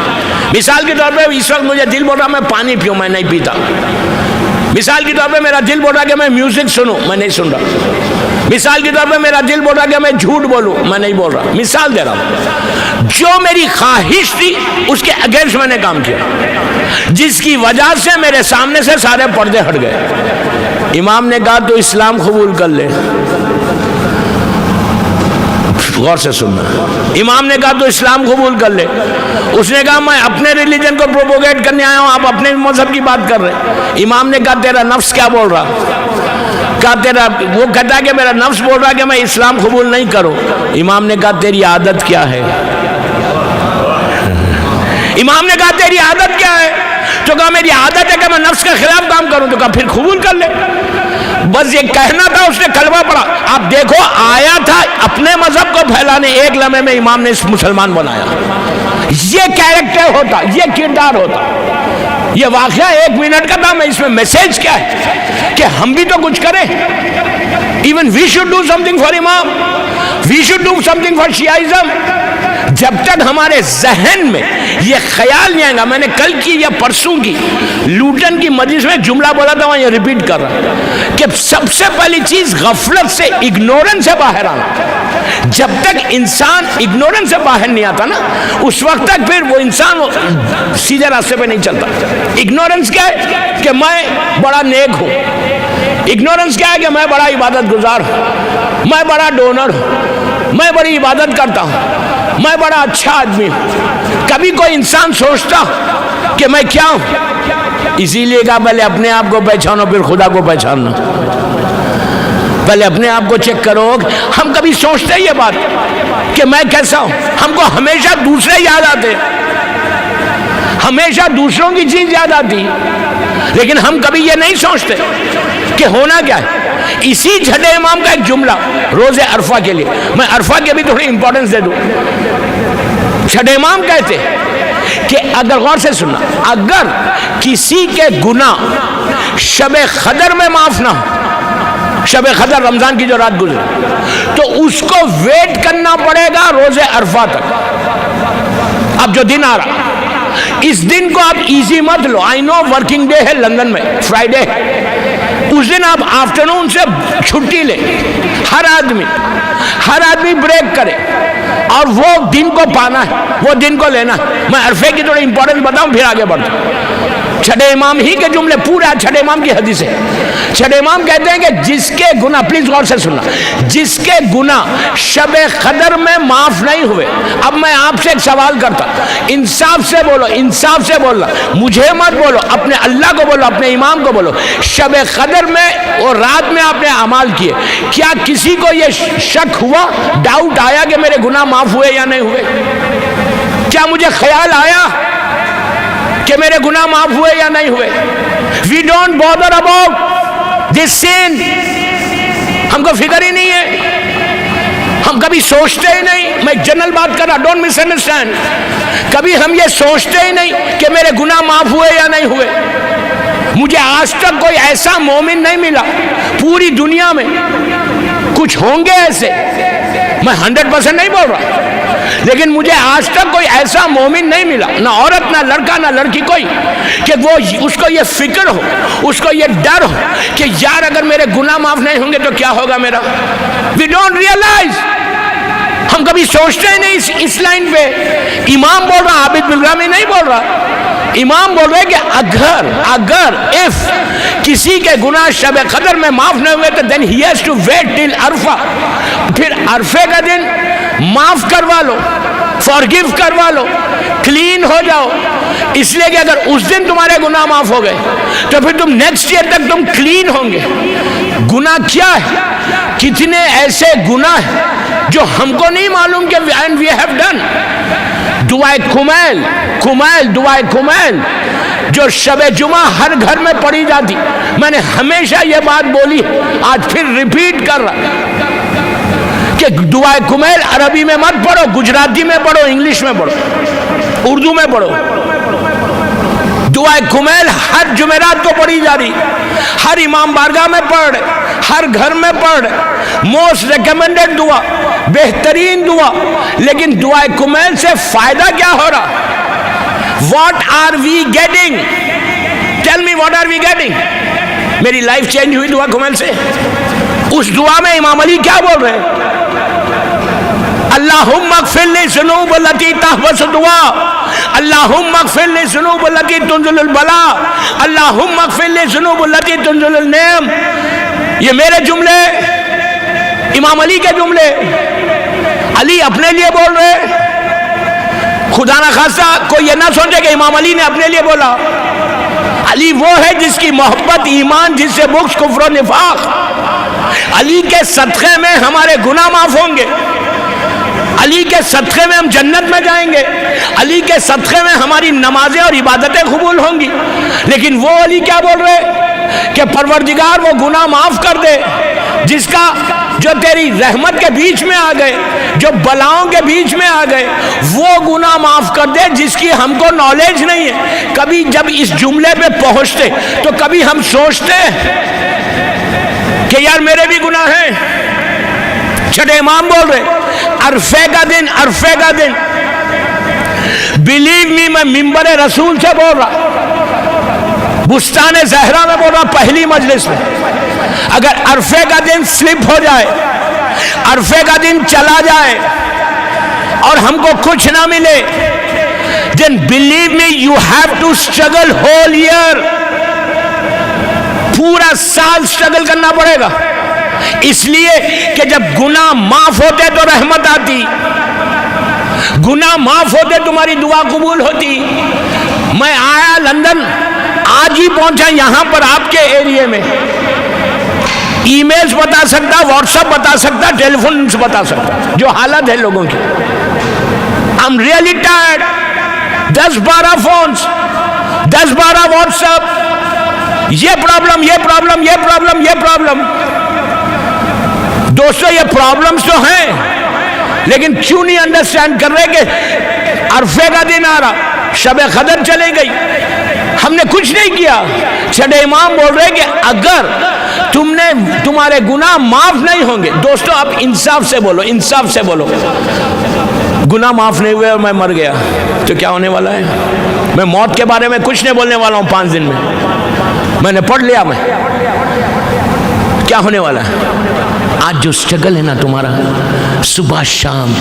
مثال کے طور پہ اس وقت مجھے دل بول رہا میں پانی پیوں، میں نہیں پیتا۔ مثال کے طور پہ میرا دل بول رہا کہ میں میوزک سنوں، میں نہیں سن رہا۔ مثال کے طور پہ میرا دل بول رہا کہ میں جھوٹ بولوں، میں نہیں بول رہا۔ مثال دے رہا ہوں، جو میری خواہش تھی اس کے اگینسٹ میں نے کام کیا، جس کی وجہ سے میرے سامنے سے سارے پردے ہٹ گئے۔ امام نے کہا تو اسلام قبول کر لے۔ غور سے سننا، امام نے کہا تو اسلام قبول کر لے۔ اس نے کہا میں اپنے ریلیجن کو پروپوگیٹ کرنے آیا ہوں، آپ اپنے مذہب کی بات کر رہے ہیں۔ امام نے کہا تیرا نفس کیا بول رہا؟ کہا تیرا، وہ کہتا ہے کہ میرا نفس بول رہا کہ میں اسلام قبول نہیں کروں۔ امام نے کہا تیری عادت کیا ہے؟ امام نے کہا تیری عادت کیا ہے؟ تو کہا میری عادت ہے کہ میں نفس کے خلاف کام کروں۔ تو کہا پھر قبول کر لے۔ بس یہ کہنا تھا، اس نے کلمہ پڑھا. آپ دیکھو آیا تھا اپنے مذہب کو پھیلانے، ایک لمحے میں امام نے اس مسلمان بنایا. یہ کیریکٹر ہوتا، یہ کردار ہوتا. یہ واقعہ 1 منٹ کا تھا، میں اس میں میسج کیا ہے کہ ہم بھی تو کچھ کریں. Even we should do something for امام، we should do something for Shiism. جب تک ہمارے ذہن میں یہ خیال نہیں آئے گا. میں نے کل کی یا پرسوں کی لوٹن کی مجلس میں جملہ بولا تھا، وہاں یہ ریپیٹ کر رہا کہ سب سے پہلی چیز غفلت سے، اگنورنس سے باہر آنا. جب تک انسان اگنورنس سے باہر نہیں آتا نا، اس وقت تک پھر وہ انسان سیدھے راستے پہ نہیں چلتا. اگنورنس کیا ہے کہ میں بڑا نیک ہوں. اگنورنس کیا ہے کہ میں بڑا عبادت گزار ہوں، میں بڑا ڈونر ہوں، میں بڑی عبادت کرتا ہوں، میں بڑا اچھا آدمی ہوں. کبھی کوئی انسان سوچتا کہ میں کیا ہوں؟ اسی لیے کہا پہلے اپنے آپ کو پہچانو پھر خدا کو پہچاننا. پہلے اپنے آپ کو چیک کرو. ہم کبھی سوچتے یہ بات کہ میں کیسا ہوں؟ ہم کو ہمیشہ دوسرے یاد آتے، ہمیشہ دوسروں کی چیز یاد آتی، لیکن ہم کبھی یہ نہیں سوچتے کہ ہونا کیا ہے. اسی چھٹے امام کا ایک جملہ روز عرفہ کے لیے، میں عرفہ کے بھی تھوڑی امپورٹنس دے دوں. چھٹے امام کہتے کہ اگر غور سے سننا، اگر کسی کے گناہ شب قدر میں معاف نہ ہو، شب قدر رمضان کی جو رات گزرے، تو اس کو ویٹ کرنا پڑے گا روز عرفہ تک. اب جو دن آ رہا، اس دن کو آپ ایزی مت لو. آئی نو ورکنگ ڈے ہے لندن میں، فرائیڈے، اس دن آپ آفٹرنون سے چھٹی لیں. ہر آدمی بریک کرے اور وہ دن کو پانا ہے، وہ دن کو لینا ہے. میں عرفے کی تھوڑی امپورٹنس بتاؤں پھر آگے بڑھتا ہوں. چھٹے امام ہی کے جملے، پورا چھٹے امام کی حدیث ہے. چھٹے امام کہتے ہیں کہ جس کے گناہ، پلیز غور سے سننا، جس کے گناہ شب قدر میں معاف نہیں ہوئے. اب میں آپ سے ایک سوال کرتا، انصاف سے بولو، انصاف سے بولنا، مجھے مت بولو، اپنے اللہ کو بولو، اپنے امام کو بولو. شب قدر میں اور رات میں آپ نے اعمال کیے، کیا کسی کو یہ شک ہوا، ڈاؤٹ آیا کہ میرے گناہ معاف ہوئے یا نہیں ہوئے؟ کیا مجھے خیال آیا کہ میرے گناہ معاف ہوئے یا نہیں ہوئے؟ We don't bother about this sin. ہم کو فکر ہی نہیں ہے، ہم کبھی سوچتے ہی نہیں. میں جنرل بات کر رہا، ڈونٹ مس انڈرسٹینڈ. کبھی ہم یہ سوچتے ہی نہیں کہ میرے گناہ معاف ہوئے یا نہیں ہوئے. مجھے آج تک کوئی ایسا مومن نہیں ملا پوری دنیا میں. کچھ ہوں گے ایسے، میں 100% نہیں بول رہا، لیکن مجھے آج تک کوئی ایسا مومن نہیں ملا، نہ عورت نہ لڑکا نہ لڑکی کوئی، کہ وہ اس کو یہ فکر ہو، اس کو یہ ڈر ہو کہ یار اگر میرے گناہ معاف نہیں ہوں گے تو کیا ہوگا میرا. We don't realise. ہم کبھی سوچتے ہی نہیں اس لائن پہ. امام بول رہا، عابد بلرامی نہیں بول رہا. امام بول رہے کہ اگر کسی کے گناہ شب قدر میں معاف نہیں ہوئے تو then he has to wait till عرفہ. پھر عرفے کا دن معاف کروا لو، فارگیو کروا لو، کلین ہو جاؤ. اس لیے کہ اگر اس دن تمہارے گناہ معاف ہو گئے تو پھر تم نیکسٹ ایئر تک تم کلین ہوں گے. گناہ کیا ہے؟ کتنے ایسے گناہ ہیں جو ہم کو نہیں معلوم کہ and we have done. دعائے کمیل، دعائے کمیل جو شب جمعہ ہر گھر میں پڑھی جاتی. میں نے ہمیشہ یہ بات بولی، آج پھر ریپیٹ کر رہا کہ دعائے کمیل عربی میں مت پڑھو، گجراتی میں پڑھو، انگلش میں پڑھو، اردو میں پڑھو. دعائے کمیل ہر جمعرات کو پڑھی جا رہی، ہر امام بارگاہ میں پڑھ، ہر گھر میں پڑھ. موسٹ ریکمینڈڈ دعا، بہترین دعا. لیکن دعائے کمیل سے فائدہ کیا ہو رہا؟ What are we getting? Tell me what are we getting? میری لائف چینج ہوئی دعا کمیل سے. اس دعا میں امام علی کیا بول رہے ہیں؟ اللہم اغفر لی ذنوب التی تحبس دعا، اللہم اغفر لی ذنوب التی تنزل البلاء، اللہم اغفر لی ذنوب التی تنزل النعم. یہ میرے جملے، امام علی کے جملے. علی اپنے لیے بول رہے، خدا نہ خواستہ کوئی یہ نہ سوچے کہ امام علی نے اپنے لیے بولا. علی وہ ہے جس کی محبت ایمان، جس سے بغض کفر و نفاق. علی کے صدقے میں ہمارے گناہ معاف ہوں گے، علی کے صدقے میں ہم جنت میں جائیں گے، علی کے صدقے میں ہماری نمازیں اور عبادتیں قبول ہوں گی. لیکن وہ علی کیا بول رہے؟ کہ پروردگار وہ گناہ معاف کر دے جس کا جو تیری رحمت کے بیچ میں آ گئے, جو بلاؤں کے بیچ میں آ گئے, وہ گناہ معاف کر دے جس کی ہم کو نالج نہیں ہے. کبھی جب اس جملے پہ پہنچتے تو کبھی ہم سوچتے کہ یار میرے بھی گناہ ہیں. چھٹے امام بول رہے عرفے کا دن, عرفے کا دن, بلیو می میں منبر رسول سے بول رہا, بستان زہرا میں بول رہا, پہلی مجلس میں. اگر عرفے کا دن سلپ ہو جائے, عرفے کا دن چلا جائے اور ہم کو کچھ نہ ملے, then believe me you have to struggle whole year. پورا سال struggle کرنا پڑے گا, اس لیے کہ جب گناہ معاف ہوتے تو رحمت آتی, گناہ معاف ہوتے تمہاری دعا قبول ہوتی. میں آیا لندن, آج ہی پہنچا یہاں پر آپ کے ایریے میں, ای میلز بتا سکتا, واٹس ایپ بتا سکتا, ٹیلی فون سے بتا سکتا جو حالت ہے لوگوں کی. I'm really tired. 10-12 phones, 10-12 what's app, یہ پرابلم, یہ پرابلم, یہ پرابلم, یہ پرابلم. دوستو یہ پرابلمز تو ہیں, لیکن کیوں نہیں انڈرسٹینڈ کر رہے کہ عرفے کا دن آ رہا, شب قدر چلے گئی, ہم نے کچھ نہیں کیا. چھٹے امام بول رہے کہ اگر تمہارے گناہ معاف نہیں ہوں گے. دوستو اب انصاف سے بولو, انصاف سے بولو. گناہ معاف نہیں ہوئے اور میں مر گیا تو کیا ہونے والا ہے؟ میں موت کے بارے میں کچھ نہیں بولنے والا ہوں 5 دن میں نے پڑھ لیا. میں کیا ہونے والا ہے؟ آج جو سٹرگل ہے نا تمہارا, صبح شام,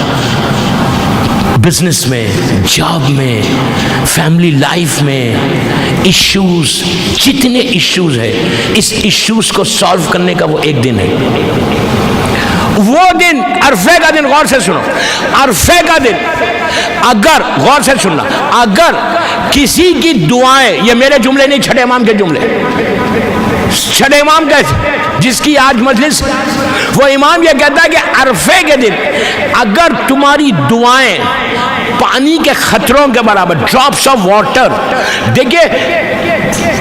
بزنس میں, جاب میں, فیملی لائف میں, ایشوز, جتنے ایشوز ہے, اس ایشوز کو سالو کرنے کا وہ ایک دن ہے. وہ دن عرفے کا دن, غور سے سنو, عرفے کا دن, اگر غور سے سننا, اگر کسی کی دعائیں, یہ میرے جملے نہیں, چھٹے امام کے جملے, چھٹے امام کہتے جس کی آج مجلس, وہ امام یہ کہتا ہے کہ عرفے کے دن اگر تمہاری دعائیں پانی کے خطروں کے برابر, ڈراپس آف واٹر, دیکھیے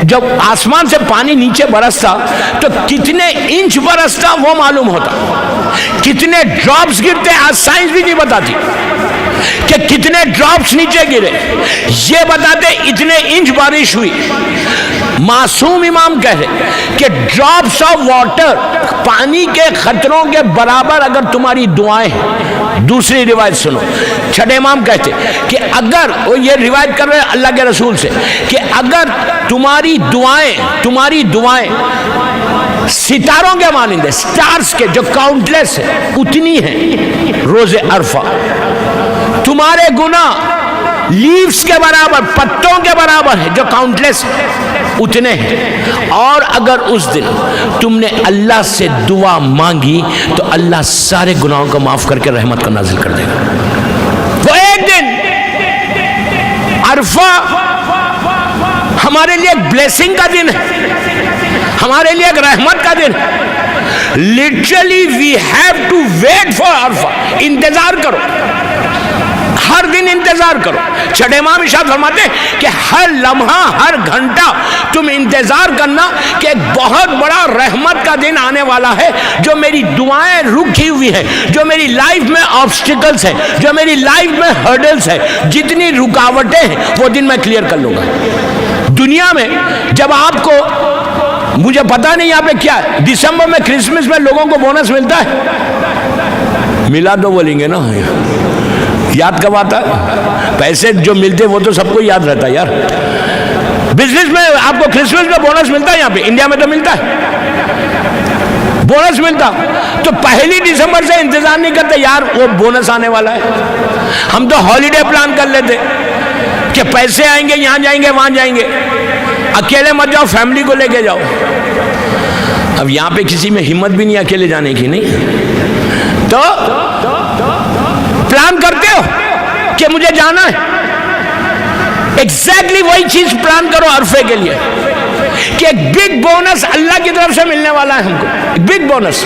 جب آسمان سے پانی نیچے برستا تو کتنے انچ برستا وہ معلوم ہوتا, کتنے ڈراپس گرتے آج سائنس بھی نہیں بتاتی کہ کتنے ڈراپس نیچے گرے, یہ بتاتے اتنے انچ بارش ہوئی. معصوم امام کہہ رہے کہ ڈراپس آف واٹر, پانی کے خطروں کے برابر اگر تمہاری دعائیں. دوسری روایت سنو, چھٹے امام کہتے کہ اگر, وہ یہ روایت کر رہے ہیں اللہ کے رسول سے, کہ اگر تمہاری دعائیں ستاروں کے مانند ہے, سٹارز کے جو کاؤنٹلیس ہے اتنی ہیں روز عرفہ, تمہارے گناہ لیوز کے برابر, پتوں کے برابر ہے جو کاؤنٹلیس اتنے ہیں. اور اگر اس دن تم نے اللہ سے دعا مانگی تو اللہ سارے گناہوں کو معاف کر کے رحمت کو نازل کر دے گا. وہ ایک دن عرفہ ہمارے لیے ایک بلیسنگ کا دن ہے, ہمارے لیے ایک رحمت کا دن. Literally we have to wait for عرفہ. انتظار کرو, ہر دن انتظار کرو. چھٹے امام ارشاد فرماتے ہیں کہ ہر لمحہ, ہر گھنٹہ تم انتظار کرنا کہ ایک بہت بڑا رحمت کا دن آنے والا ہے, جو میری دعائیں رکی ہوئی ہیں, جو میری لائف میں آبسٹیکلز ہیں, جو میری لائف میں ہرڈلز ہیں, جتنی رکاوٹیں ہیں وہ دن میں کلیئر کر لوں گا. دنیا میں جب آپ کو, مجھے پتا نہیں یہاں پہ کیا ہے, دسمبر میں کرسمس میں لوگوں کو بونس ملتا ہے, ملا تو بولیں گے نا, یاد کب آتا ہے؟ پیسے جو ملتے وہ تو سب کو یاد رہتا ہے یار. بزنس میں آپ کو کرسمس میں بونس ملتا ہے, یہاں پہ انڈیا میں تو ملتا ہے بونس ملتا, تو 1 دسمبر سے انتظار نہیں کرتے یار وہ بونس آنے والا ہے. ہم تو ہالیڈے پلان کر لیتے کہ پیسے آئیں گے, یہاں جائیں گے, وہاں جائیں گے. اکیلے مت جاؤ, فیملی کو لے کے جاؤ. اب یہاں پہ کسی میں ہمت بھی نہیں اکیلے جانے کی, نہیں تو پلان کرتے ہو کہ مجھے جانا ہے. ایگزیکٹلی وہی چیز پلان کرو عرفے کے لیے کہ ایک بگ بونس اللہ کی طرف سے ملنے والا ہے ہم کو, ایک بگ بونس.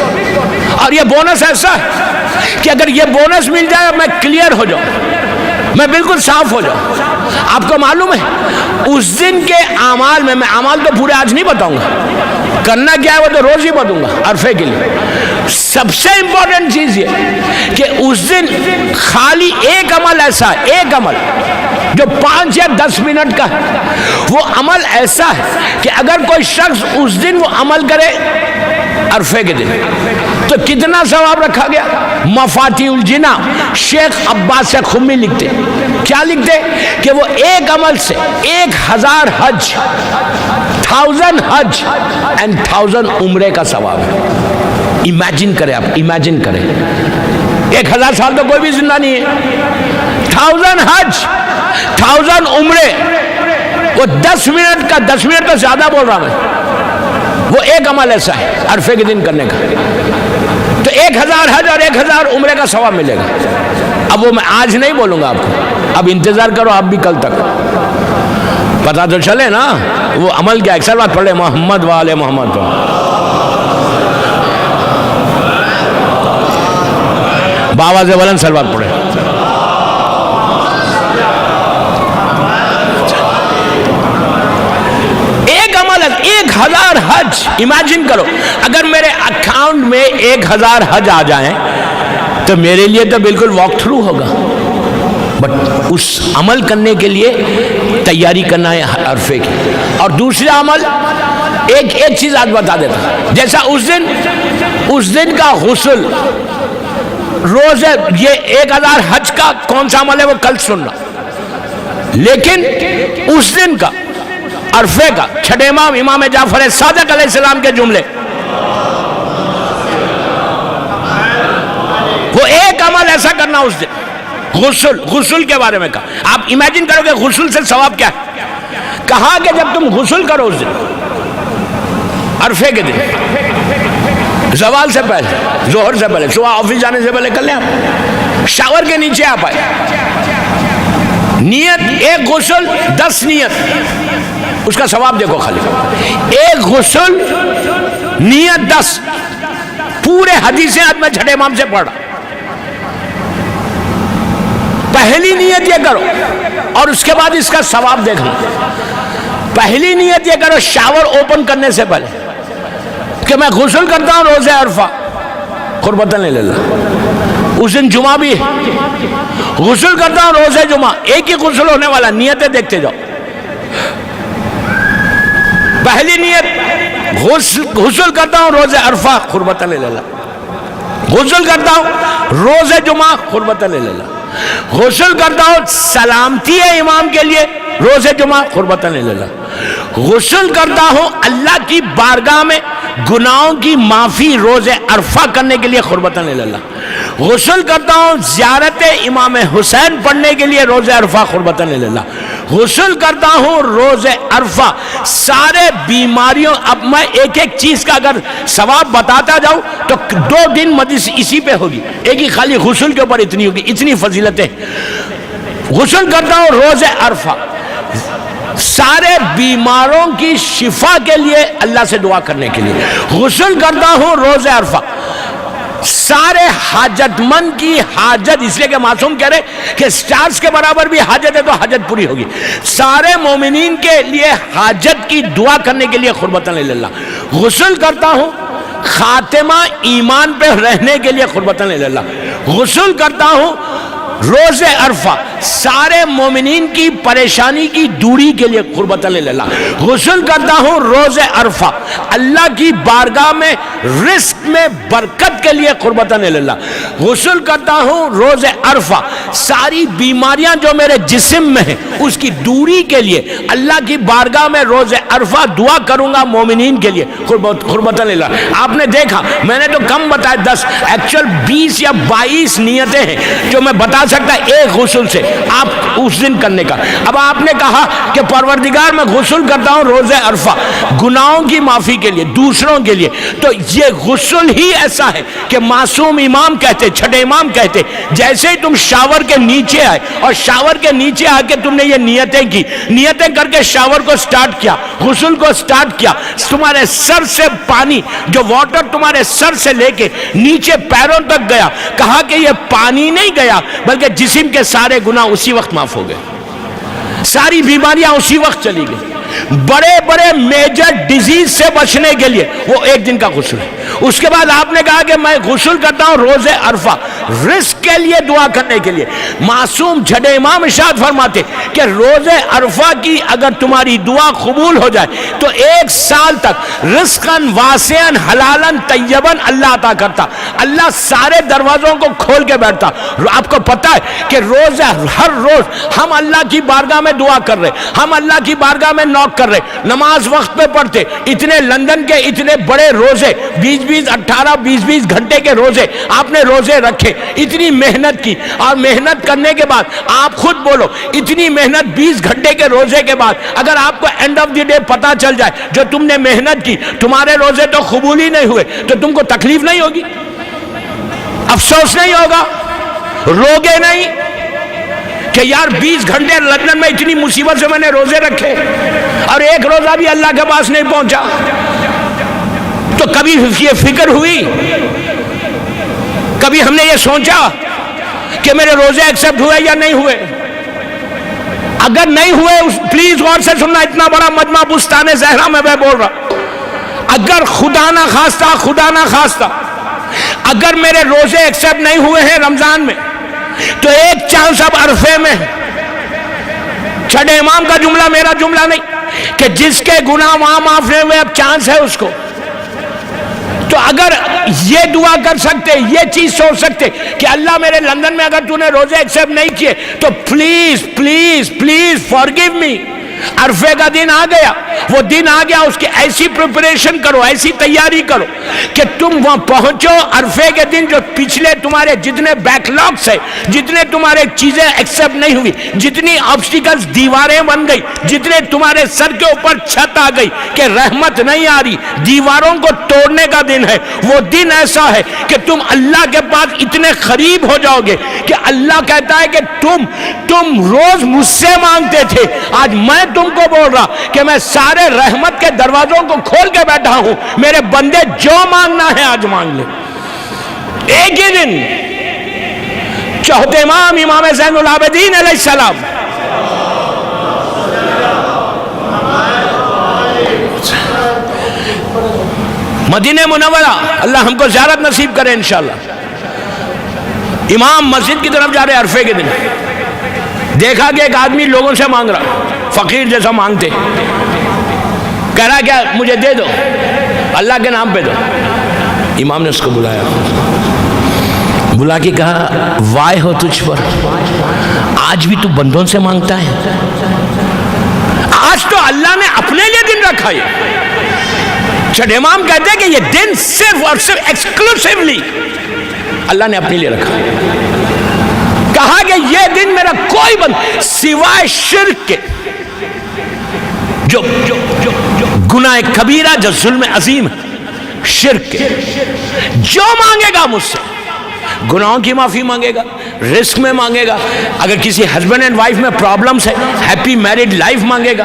اور یہ بونس ایسا ہے کہ اگر یہ بونس مل جائے میں کلیئر ہو جاؤں, میں بالکل صاف ہو جاؤں. آپ کو معلوم ہے اس دن کے اعمال میں اعمال تو پورے آج نہیں بتاؤں گا، کرنا کیا ہے وہ تو روز ہی بتاؤں گا عرفے کے لیے. سب سے امپورٹنٹ چیز یہ کہ اس دن خالی ایک عمل ایسا ہے، ایک عمل جو 5 یا 10 منٹ کا ہے، وہ عمل ایسا ہے کہ اگر کوئی شخص اس دن وہ عمل کرے عرفے کے دن تو کتنا ثواب رکھا گیا. مفاتیح الجناح شیخ عباس سے خمی لکھتے، کیا لکھتے کہ وہ ایک عمل سے 1000 حج، 1000 حج and 1000 عمرے کا ثواب ہے. امیجن کریں آپ، امیجن کریں 1000 سال تو کوئی بھی زندہ نہیں ہے، 1000 حج 1000 عمرے، وہ 10 منٹ کا، 10 منٹ تو زیادہ بول رہا میں، وہ ایک عمل ایسا ہے عرفے کے دن کرنے کا، تو 1000 حج اور 1000 عمرے کا ثواب ملے گا. اب وہ میں آج نہیں بولوں گا آپ کو، اب انتظار کرو آپ بھی کل تک، پتا تو چلے نا وہ عمل کیا. اکثر بات پڑھ لے محمد والے محمد، بابا سے بلند سلوات پڑھے. ایک عمل 1000 حج. امیجن کرو اگر میرے اکاؤنٹ میں 1000 حج آ جائیں تو میرے لیے تو بالکل واک تھرو ہوگا، بٹ اس عمل کرنے کے لیے تیاری کرنا ہے عرفے کی. اور دوسرا عمل ایک چیز آج بتا دیتا، جیسا اس دن کا غسل روز ہے. یہ 1000 حج کا کون سا عمل ہے وہ کل سننا، لیکن اس دن کا عرفے کا چھٹے امام امام جعفر صادق علیہ السلام کے جملے، وہ ایک عمل ایسا کرنا اس دن، غسل کے بارے میں کہا. آپ امیجن کرو کہ غسل سے ثواب کیا ہے. کہا کہ جب تم غسل کرو اس دن عرفے کے دن، زوال سے پہلے، ظہر سے پہلے، صبح آفس جانے سے پہلے کر لیں آپ، شاور کے نیچے آپ آئے، نیت ایک غسل 10 نیت، اس کا ثواب دیکھو خالی ایک غسل نیت 10. پورے حدیثیں آج میں چھٹے امام سے پڑھ رہا. پہلی نیت یہ کرو اور اس کے بعد اس کا ثواب دیکھنا. پہلی نیت یہ کرو شاور اوپن کرنے سے پہلے کہ میں غسل کرتا ہوں روزہ عرفہ قربتاً للہ. اس دن جمعہ بھی غسل کرتا ہوں روزہ جمعہ، ایک ہی غسل ہونے والا، نیتیں دیکھتے جاؤ. پہلی نیت غسل کرتا ہوں روزہ عرفہ قربتاً للہ، غسل کرتا ہوں روزہ جمعہ قربتاً للہ، غسل کرتا ہوں سلامتی ہے امام کے لیے روزہ جمعہ قربتاً للہ، غسل کرتا ہوں اللہ کی بارگاہ میں گناہوں کی معافی روزہ عرفہ کرنے کے لیے قربتاً للہ، غسل کرتا ہوں زیارت امام حسین پڑھنے کے لیے روزہ عرفہ قربتاً للہ، غسل کرتا ہوں روزہ عرفہ سارے بیماریوں. اب میں ایک چیز کا اگر ثواب بتاتا جاؤں تو 2 دن مجلس اسی پہ ہوگی، ایک ہی خالی غسل کے اوپر اتنی ہوگی، اتنی فضیلتیں. غسل کرتا ہوں روزہ عرفہ سارے بیماروں کی شفا کے لیے اللہ سے دعا کرنے کے لیے، غسل کرتا ہوں روزہ عرفہ سارے حاجت مند کی حاجت، اس لیے کہ معصوم کہہ رہے کہ سٹارز کے برابر بھی حاجت ہے تو حاجت پوری ہوگی، سارے مومنین کے لیے حاجت کی دعا کرنے کے لیے قربتاً للہ. غسل کرتا ہوں خاتمہ ایمان پہ رہنے کے لیے قربتاً للہ. غسل کرتا ہوں روزہ عرفہ سارے مومنین کی پریشانی کی دوری کے لیے قربتاً للہ. غسل کرتا ہوں روزہ عرفہ اللہ کی بارگاہ میں رزق میں برکت کے لیے قربتاً للہ. غسل کرتا ہوں روزہ عرفہ ساری بیماریاں جو میرے جسم میں ہیں اس کی دوری کے لیے اللہ کی بارگاہ میں روزہ عرفہ دعا کروں گا مومنین کے لیے قربتاً للہ. آپ نے دیکھا میں نے تو کم بتایا 10، ایکچوئل 20 یا 22 نیتیں ہیں جو میں بتا سکتا ایک غسل سے آپ اس دن کرنے کا. اب آپ نے کہا کہ پروردگار میں غسل کرتا ہوں روزہ عرفہ گناہوں کی معافی کے لیے دوسروں کے لیے، تو یہ غسل ہی ایسا ہے کہ معصوم امام کہتے، چھٹے امام کہتے جیسے ہی تم شاور کے نیچے آئے اور شاور کے نیچے آ کے تم نے یہ نیتیں کر کے شاور کو سٹارٹ کیا، غسل کو سٹارٹ کیا، تمہارے سر سے پانی جو واٹر تمہارے سر سے لے کے نیچے پیروں تک گیا، کہا کہ یہ پانی نہیں گیا بلکہ جسم کے سارے گناہ اسی وقت معاف ہو گئے. ساری بیماریاں اسی وقت چلی گئی. بڑے بڑے میجر ڈیزیز سے بچنے کے لیے وہ ایک دن کا غسل ہے. اس کے بعد آپ نے کہا کہ میں غسل کرتا ہوں روز عرفہ, رزق کے لیے, دعا کرنے کے لیے. معصوم چھٹے امام ارشاد فرماتے کہ روز عرفہ کی اگر تمہاری دعا قبول ہو جائے تو 1 سال تک رزقاً واسعاً حلالاً طیباً اللہ عطا کرتا. اللہ سارے دروازوں کو کھول کے بیٹھتا. آپ کو پتا ہے کہ روز, ہر روز ہم اللہ کی بارگاہ میں دعا کر رہے, ہم اللہ کی بارگاہ میں نوک کر رہے, نماز وقت پہ پڑھتے. اتنے لندن کے اتنے بڑے روزے, 20 18 20 گھنٹے کے روزے آپ نے روزے رکھے, اتنی محنت کی, اور محنت کرنے کے بعد آپ خود بولو, اتنی محنت 20 گھنٹے کے روزے کے بعد اگر آپ کو اینڈ آف دی ڈے پتا چل جائے جو تم نے محنت کی تمہارے روزے تو قبول ہی نہیں ہوئے, تو تم کو تکلیف نہیں ہوگی, افسوس نہیں ہوگا, روگے نہیں کہ یار 20 گھنٹے لندن میں اتنی مصیبت سے میں نے روزے رکھے اور ایک روزہ بھی اللہ کے پاس نہیں پہنچا. تو کبھی یہ فکر ہوئی, کبھی ہم نے یہ سوچا کہ میرے روزے ایکسپٹ ہوئے یا نہیں ہوئے؟ اگر نہیں ہوئے پلیز غور سے سننا, اتنا بڑا مجمع بستان زہرا میں بول رہا, اگر خدا نہ خواستہ اگر میرے روزے ایکسپٹ نہیں ہوئے ہیں رمضان میں تو ایک چانس اب عرفے میں. چھٹے امام کا جملہ میرا جملہ نہیں کہ جس کے گناہ وہاں معاف نہیں ہوئے, اب چانس ہے اس کو. تو اگر یہ دعا کر سکتے, یہ چیز سوچ سکتے کہ اللہ میرے لندن میں اگر تو نے روزے ایکسپٹ نہیں کیے تو پلیز پلیز پلیز فارگیو می. عرفے کا دن آ گیا, وہ دن آ گیا, اس کی ایسی پریپریشن کرو, ایسی تیاری کرو کہ تم وہاں پہنچو عرفے کے دن. جو پچھلے تمہارے جتنے بیک لاگس ہے, جتنے تمہارے چیزیں ایکسپٹ نہیں ہوئی, جتنی آبسٹیکلز دیواریں بن گئی, جتنے تمہارے سر کے اوپر چھت آ گئی کہ رحمت نہیں آ رہی, دیواروں کو توڑنے کا دن ہے. وہ دن ایسا ہے کہ تم اللہ کے پاس اتنے قریب ہو جاؤ گے کہ اللہ کہتا ہے کہ تم روز مجھ سے مانگتے تھے, آج میں تم کو بول رہا کہ میں سارے رحمت کے دروازوں کو کھول کے بیٹھا ہوں, میرے بندے جو مانگنا ہے آج مانگ لے. ایک ہی دن چوتھے امام زین العابدین علیہ السلام مدینہ منورہ, اللہ ہم کو زیارت نصیب کرے انشاءاللہ. امام مسجد کی طرف جا رہے عرفے کے دن, دیکھا کہ ایک آدمی لوگوں سے مانگ رہا, فقیر جیسا مانگتے, کہہ رہا کیا مجھے دے دو, اللہ کے نام پہ دو. امام نے اس کو بلایا, بلا کے کہا وائے ہو تجھ پر, آج بھی تو بندوں سے مانگتا ہے, آج تو اللہ نے اپنے لیے دن رکھا ہے. چھٹے امام کہتے ہیں کہ یہ دن صرف اور صرف ایکسکلوسیولی اللہ نے اپنے لیے رکھا. کہا کہ یہ دن میرا کوئی بند سوائے شرک کے, جو گناہ کبیرہ, جو ظلم عظیم ہے, شرک کے, جو مانگے گا مجھ سے, گناہوں کی معافی مانگے گا, رزق میں مانگے گا, اگر کسی ہسبینڈ اینڈ وائف میں پرابلمز ہے ہیپی میرڈ لائف مانگے گا,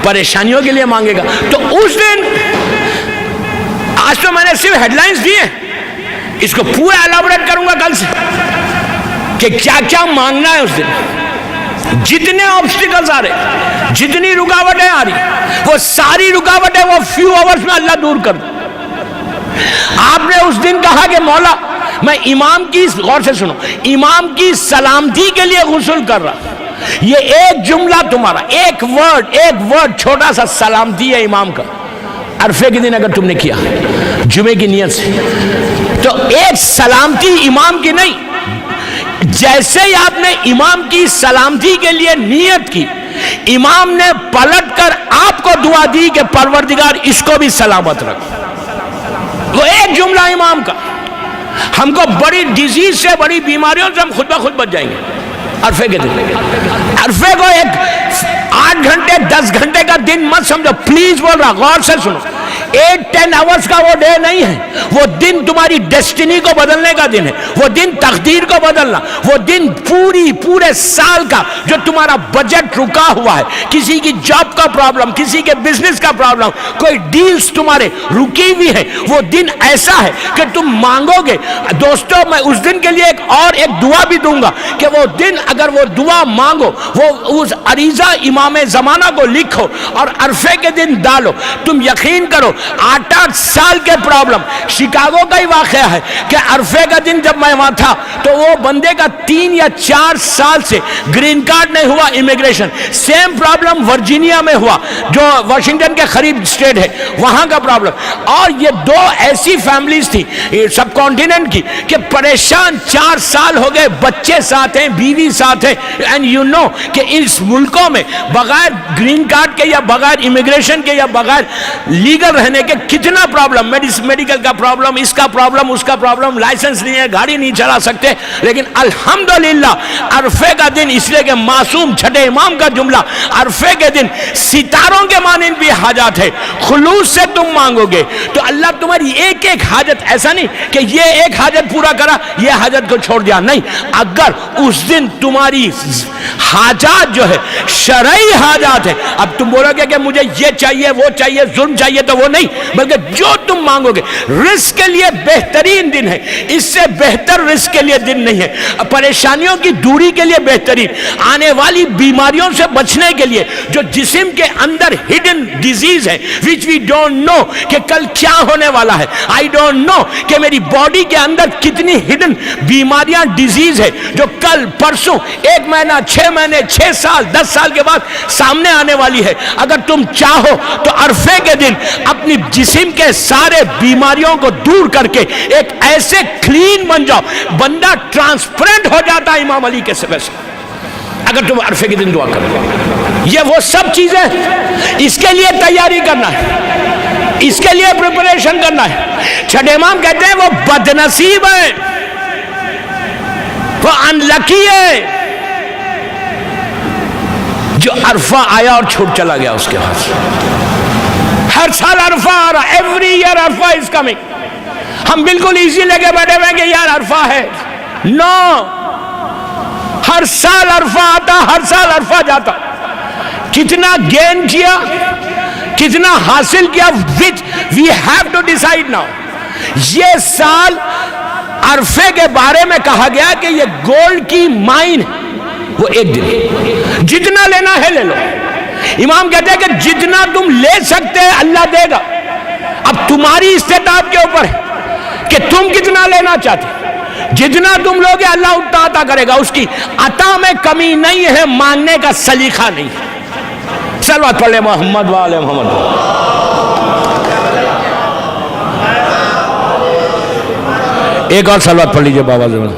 پریشانیوں کے لیے مانگے گا, تو اس دن, آج تو میں نے صرف ہیڈ لائنز دی ہیں, اس کو پورا ایلابوریٹ کروں گا کل سے کہ کیا کیا مانگنا ہے اس دن. جتنے آبسٹیکلز آ رہے, جتنی رکاوٹیں آ رہی, وہ ساری رکاوٹیں وہ فیو آورز میں اللہ دور کر دے. آپ نے اس دن کہا کہ مولا میں امام کی, غور سے سنو, امام کی سلامتی کے لیے غسل کر رہا. یہ ایک جملہ تمہارا, ایک ورڈ چھوٹا سا سلامتی ہے امام کا. عرفے کے دن اگر تم نے کیا جمعے کی نیت سے, تو ایک سلامتی امام کی نہیں, جیسے ہی آپ نے امام کی سلامتی کے لیے نیت کی, امام نے پلٹ کر آپ کو دعا دی کہ پروردگار اس کو بھی سلامت رکھ. وہ ایک جملہ امام کا ہم کو بڑی ڈیزیز سے, بڑی بیماریوں سے ہم خود بخود بچ جائیں گے. عرفے کے دن, عرفے کو ایک 8 گھنٹے 10 گھنٹے کا دن مت سمجھو, پلیز بول رہا, غور سے سنو. 8-10 آورز کا وہ ڈے نہیں ہے, وہ دن تمہاری ڈیسٹینی کو بدلنے کا دن ہے, وہ دن تقدیر کو بدلنا, وہ دن پورے سال کا جو تمہارا بجٹ رکا ہوا ہے, کسی کی جاب کا پرابلم, کسی کے بزنس کا پرابلم, کوئی ڈیلز تمہارے رکی ہوئی ہے, وہ دن ایسا ہے کہ تم مانگو گے. دوستو میں اس دن کے لیے ایک دعا بھی دوں گا کہ وہ دن اگر وہ دعا مانگو, وہ اس عریضہ امام زمانہ کو لکھو اور عرفے کے دن ڈالو, تم یقین کرو 8-8 سال کے پرابلم. شکاگو کا ہی واقعہ ہے کہ عرفے کا دن جب میں وہاں تھا تو وہ بندے کا 3 یا 4 سال سے گرین کارڈ نہیں ہوا امیگریشن. سیم پرابلم ورجینیا میں ہوا جو واشنگٹن کے قریب اسٹیٹ ہے, وہاں کا پرابلم. اور یہ 2 ایسی فیملیز تھی سب کانٹیننٹ کی کہ پریشان, 4 سال ہو گئے, بچے ساتھ ہیں, بیوی ساتھ ہیں. اینڈ یو نو کہ اس ملکوں میں بغیر گرین کارڈ کے یا بغیر امیگریشن کے یا بغیر لیگل رہنے کے کتنا پرابلم, میڈیکل کا پرابلم, اس کا پرابلم, اس کا پرابلم, لائسنس نہیں ہے, گاڑی نہیں چلا سکتے. لیکن الحمدللہ عرفے کا دن, اس لیے کہ معصوم چھٹے امام کا جملہ, عرفے کے دن ستاروں کے مانند بھی حاجات ہے, خلوص سے تم مانگو گے تو اللہ تمہاری ایک ایک حاجت, ایسا نہیں کہ یہ ایک حاجت پورا کرا یہ حاجت کو چھوڑ دیا, نہیں. اگر اس دن تمہاری حاجات جو ہے شرعی حاجات ہے, اب تم بولو گے کہ مجھے یہ چاہیے وہ چاہیے ظلم چاہیے, تو وہ نہیں, بلکہ جو تم مانگو گے. رزق کے لیے بہترین دن ہے, اس سے بہتر رزق کے لیے دن نہیں ہے. پریشانیوں کی دوری کے لیے بہترین, آنے والی بیماریوں سے بچنے کے لیے, جو جسم کے اندر ہڈن ڈیزیز ہے which we don't know کہ کل کیا ہونے والا ہے, I don't know کہ میری باڈی کے اندر کتنی ہڈن بیماریاں ڈیزیز ہے جو کل پرسوں 1 مہینہ 6 مہینے 6 سال 10 سال کے بعد سامنے آنے والی ہے. اگر تم چاہو تو عرفے کے دن اپنی جسم کے سارے بیماریوں کو دور کر کے ایک ایسے کلین بن جاؤ, بندہ ٹرانسپیرنٹ ہو جاتا ہے امام علی کے سبب سے, اگر تم عرفے کے دن دعا کرو. یہ وہ سب چیزیں, اس کے لیے تیاری کرنا ہے, اس کے لیے پریپریشن کرنا ہے. چھٹے امام کہتے ہیں وہ بدنصیب ہے, وہ انلکی ہے جو عرفہ آیا اور چھوٹ چلا گیا اس کے بعد. ہر سال عرفہ آ رہا, every year Arfa is coming. ہم بالکل ایزی لے کے بیٹھے ہوئے کہ یار عرفہ ہے, نو, ہر سال عرفہ آتا, ہر سال عرفہ جاتا. کتنا گین کیا, کتنا حاصل کیا, which we have to decide now. یہ سال عرفے کے بارے میں کہا گیا کہ یہ گولڈ کی مائن ہے, وہ ایک دن جتنا لینا ہے لے لو. امام کہتے ہیں کہ جتنا تم لے سکتے ہیں اللہ دے گا, اب تمہاری استطاعت کے اوپر ہے کہ تم کتنا لینا چاہتے. جتنا تم لوگے اللہ اتنا عطا کرے گا, اس کی عطا میں کمی نہیں ہے, مانگنے کا سلیقہ نہیں. صلوات پڑھ لے محمد وآل محمد. ایک اور صلوات پڑھ لیجئے بابا زمان.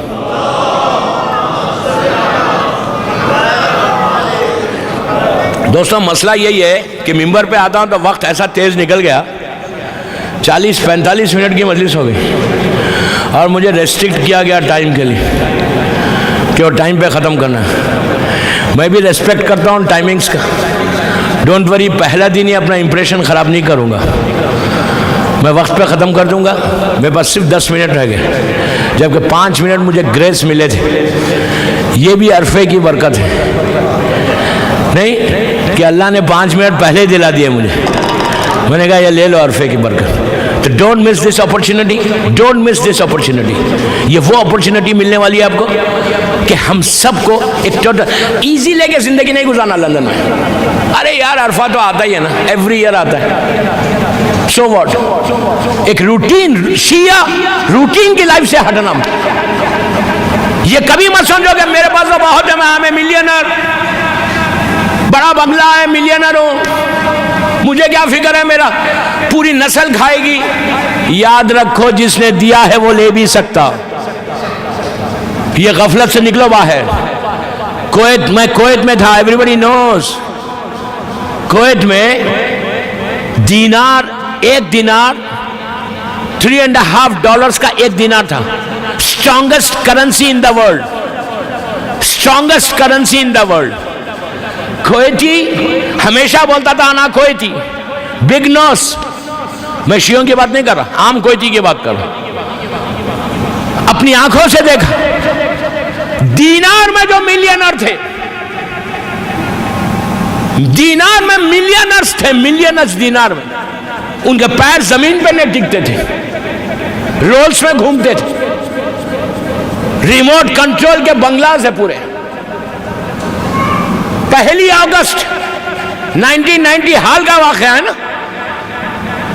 دوستوں مسئلہ یہی ہے کہ ممبر پہ آتا ہوں تو وقت ایسا تیز نکل گیا, 40-45 منٹ کی مجلس ہو گئی اور مجھے ریسٹرکٹ کیا گیا ٹائم کے لیے کہ وہ ٹائم پہ ختم کرنا ہے. میں بھی ریسپیکٹ کرتا ہوں ٹائمنگز کا, ڈونٹ وری, پہلا دن ہی اپنا امپریشن خراب نہیں کروں گا, میں وقت پہ ختم کر دوں گا. میرے پاس صرف 10 منٹ رہ گئے, جبکہ 5 منٹ مجھے گریس ملے تھے. یہ بھی عرفے کی برکت ہے نہیں کہ اللہ نے 5 منٹ پہلے دلا دیے مجھے. میں نے کہا یہ لے لو عرفے کی برکت. تو don't miss this opportunity, don't miss this opportunity. یہ وہ اپرچونٹی ملنے والی ہے آپ کو کہ ہم سب کو ایک ٹوٹل ایزی لے کے زندگی نہیں گزارنا لندن میں. ارے یار عرفہ تو آتا ہی ہے نا, ایوری ایئر آتا ہے, سو واٹ. ایک روٹین, شیعہ روٹین کی لائف سے ہٹنا. یہ کبھی مت سمجھو کہ میرے پاس تو بہت ہے, میں ملینر, بڑا بنگلہ ہے, ملینر ہوں, مجھے کیا فکر ہے, میرا پوری نسل کھائے گی. یاد رکھو جس نے دیا ہے وہ لے بھی سکتا. یہ غفلت سے نکلو باہر. کویت میں تھا, ایوریبڈی نوز, کویت میں ایک دینار $3.5 کا ایک دینار تھا. Strongest currency in the world, strongest currency in the world. Kuwaiti ہمیشہ بولتا تھا انا کویتی, بگ نوز, میں شیعوں کی بات نہیں کر رہا، عام کوئٹی کی بات کر رہا، اپنی آنکھوں سے دیکھا دینار میں جو ملینر تھے، دینار میں ملینرز تھے، ملینرز دینار میں، ان کے پیر زمین پہ نہیں ٹکتے تھے، رولز میں گھومتے تھے، ریموٹ کنٹرول کے بنگلاز ہے پورے۔ 1 اگست 1990 حال کا واقعہ ہے نا،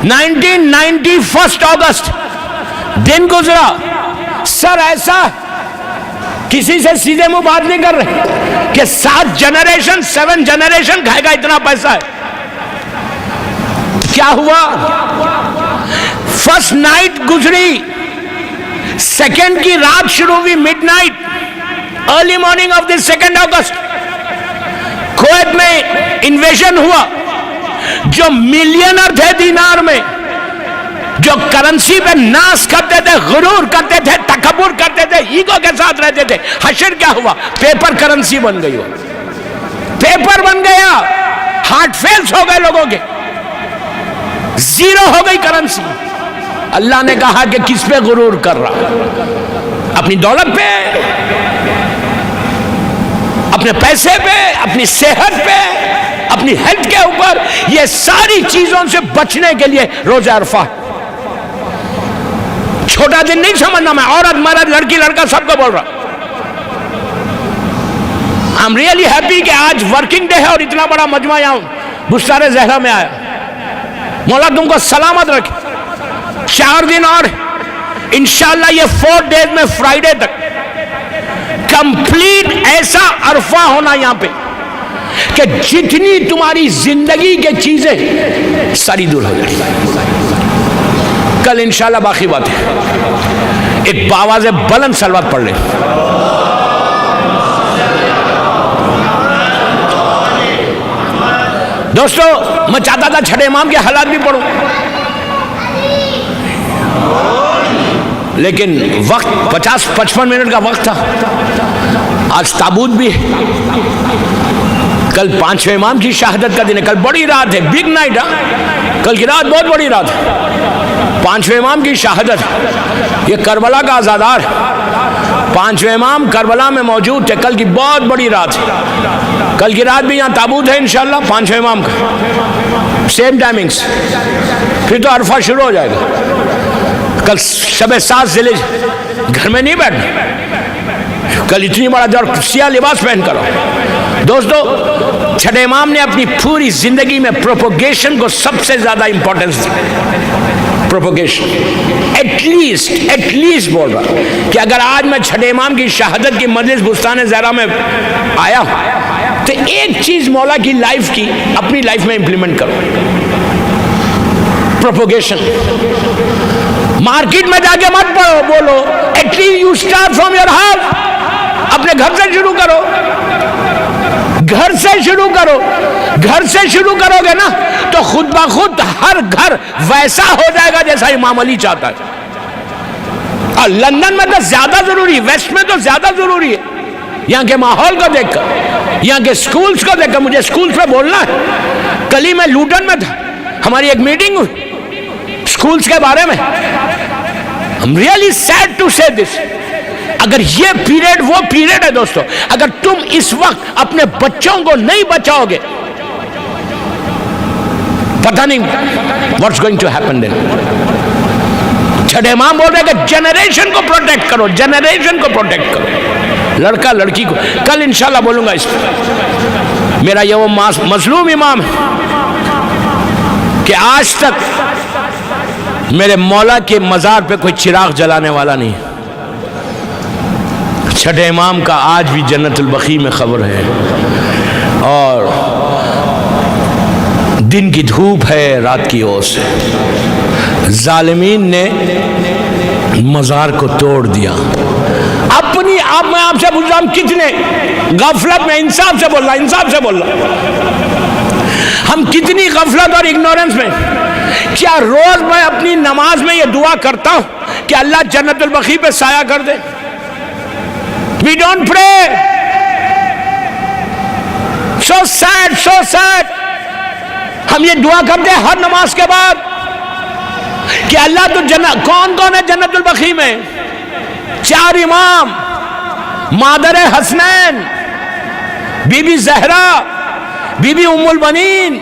1991 اگست دن گزرا، سر ایسا کسی سے سیدھے منہ بات نہیں کر رہے کہ 7 جنریشن کھائے گا اتنا پیسہ ہے۔ کیا ہوا؟ فرسٹ نائٹ گزری، سیکنڈ کی رات شروع ہوئی، mid night, early morning of this 2 August Kuwait میں انویژن ہوا۔ جو ملینر تھے دینار میں، جو کرنسی پہ ناز کرتے تھے، غرور کرتے تھے، تکبر کرتے تھے، ایگو کے ساتھ رہتے تھے، حشر کیا ہوا؟ پیپر کرنسی بن گئی، پیپر بن گیا، ہارٹ فیلز ہو گئے لوگوں کے، زیرو ہو گئی کرنسی۔ اللہ نے کہا کہ کس پہ غرور کر رہا؟ اپنی دولت پہ، اپنے پیسے پہ، اپنی صحت پہ، اپنی ہیلتھ کے اوپر۔ یہ ساری چیزوں سے بچنے کے لیے روزہ عرفہ، چھوٹا دن نہیں سمجھنا، میں عورت مرد لڑکی لڑکا سب کو بول رہا۔ I'm really happy کہ آج ورکنگ ڈے ہے اور اتنا بڑا مجمع یہاں بستار زہرا میں آیا۔ مولا تم کو سلامت رکھے۔ 4 دن اور انشاءاللہ یہ 4 ڈیز میں فرائیڈے تک کمپلیٹ ایسا عرفہ ہونا یہاں پہ کہ جتنی تمہاری زندگی کے چیزیں ساری دور ہو جائیں۔ کل انشاءاللہ باقی بات ہے۔ ایک باواز بلند صلوات پڑھ لیں۔ دوستو میں چاہتا تھا چھٹے امام کے حالات بھی پڑھوں، لیکن وقت 50-55 منٹ کا وقت تھا۔ آج تابوت بھی ہے، کل 5ویں امام کی شہادت کا دن ہے، کل بڑی رات ہے، بگ نائٹ ہے، کل کی رات بہت بڑی رات ہے، 5ویں امام کی شہادت ہے۔ یہ کربلا کا آزادار ہے، 5ویں امام کربلا میں موجود تھے، کل کی بہت بڑی رات ہے، کل کی رات بھی یہاں تابوت ہے انشاءاللہ 5ویں امام کا، سیم ٹائمنگز، پھر تو عرفہ شروع ہو جائے گا۔ کل شب 7 ذی الحجہ گھر میں نہیں بیٹھنا، کل اتنی بڑا دور سیاہ لباس پہن کر آؤ۔ دوستو چھٹے امام نے اپنی پوری زندگی میں پروپوگیشن کو سب سے زیادہ امپورٹنس دی۔ پروپوگیشن ایٹ لیسٹ بول رہا کہ اگر آج میں چھٹے امام کی شہادت کی مجلس بستان زہرا میں آیا ہوں تو ایک چیز مولا کی لائف کی اپنی لائف میں امپلیمنٹ کرو، پروپوگیشن۔ مارکیٹ میں جا کے مت بولو، at least you start from your house, اپنے گھر سے شروع کرو، گھر سے شروع کرو۔ گھر سے شروع کرو گے نا تو خود بخود ہر گھر ویسا ہو جائے گا جیسا امام علی چاہتا ہے۔ اور لندن میں تو زیادہ ضروری ہے، ویسٹ میں تو زیادہ ضروری ہے، یہاں کے ماحول کو دیکھ کر، یہاں کے سکولز کو دیکھ کر۔ مجھے سکولز پہ بولنا ہے، کل ہی میں لوٹن میں تھا، ہماری ایک میٹنگ ہوئی سکولز کے بارے میں۔ I'm really sad to say this۔ اگر یہ پیریڈ وہ پیریڈ ہے دوستو، اگر تم اس وقت اپنے بچوں کو نہیں بچاؤ گے، پتہ نہیں what's going to happen then۔ چھٹے امام بول رہے کہ جنریشن کو پروٹیکٹ کرو، جنریشن کو پروٹیکٹ کرو، لڑکا لڑکی کو۔ کل انشاءاللہ بولوں گا اس پہ۔ میرا یہ وہ مظلوم امام ہے کہ آج تک میرے مولا کے مزار پہ کوئی چراغ جلانے والا نہیں۔ چھٹے امام کا آج بھی جنت البقیع میں خبر ہے، اور دن کی دھوپ ہے، رات کی اوس ہے۔ ظالمین نے مزار کو توڑ دیا۔ اپنی آپ میں آپ سے پوچھ رہا ہوں، کتنے غفلت میں، انصاف سے بول رہا، انصاف سے بول رہا، ہم کتنی غفلت اور اگنورنس میں۔ کیا روز میں اپنی نماز میں یہ دعا کرتا ہوں کہ اللہ جنت البقیع پہ سایہ کر دے؟ We don't pray۔ So sad، so sad۔ ہم یہ دعا کرتے ہیں ہر نماز کے بعد، کہ اللہ تو جنت، کون کون ہے جنت البقیع میں؟ 4 امام، مادر حسنین، بی بی زہرا، بی بی ام البنین،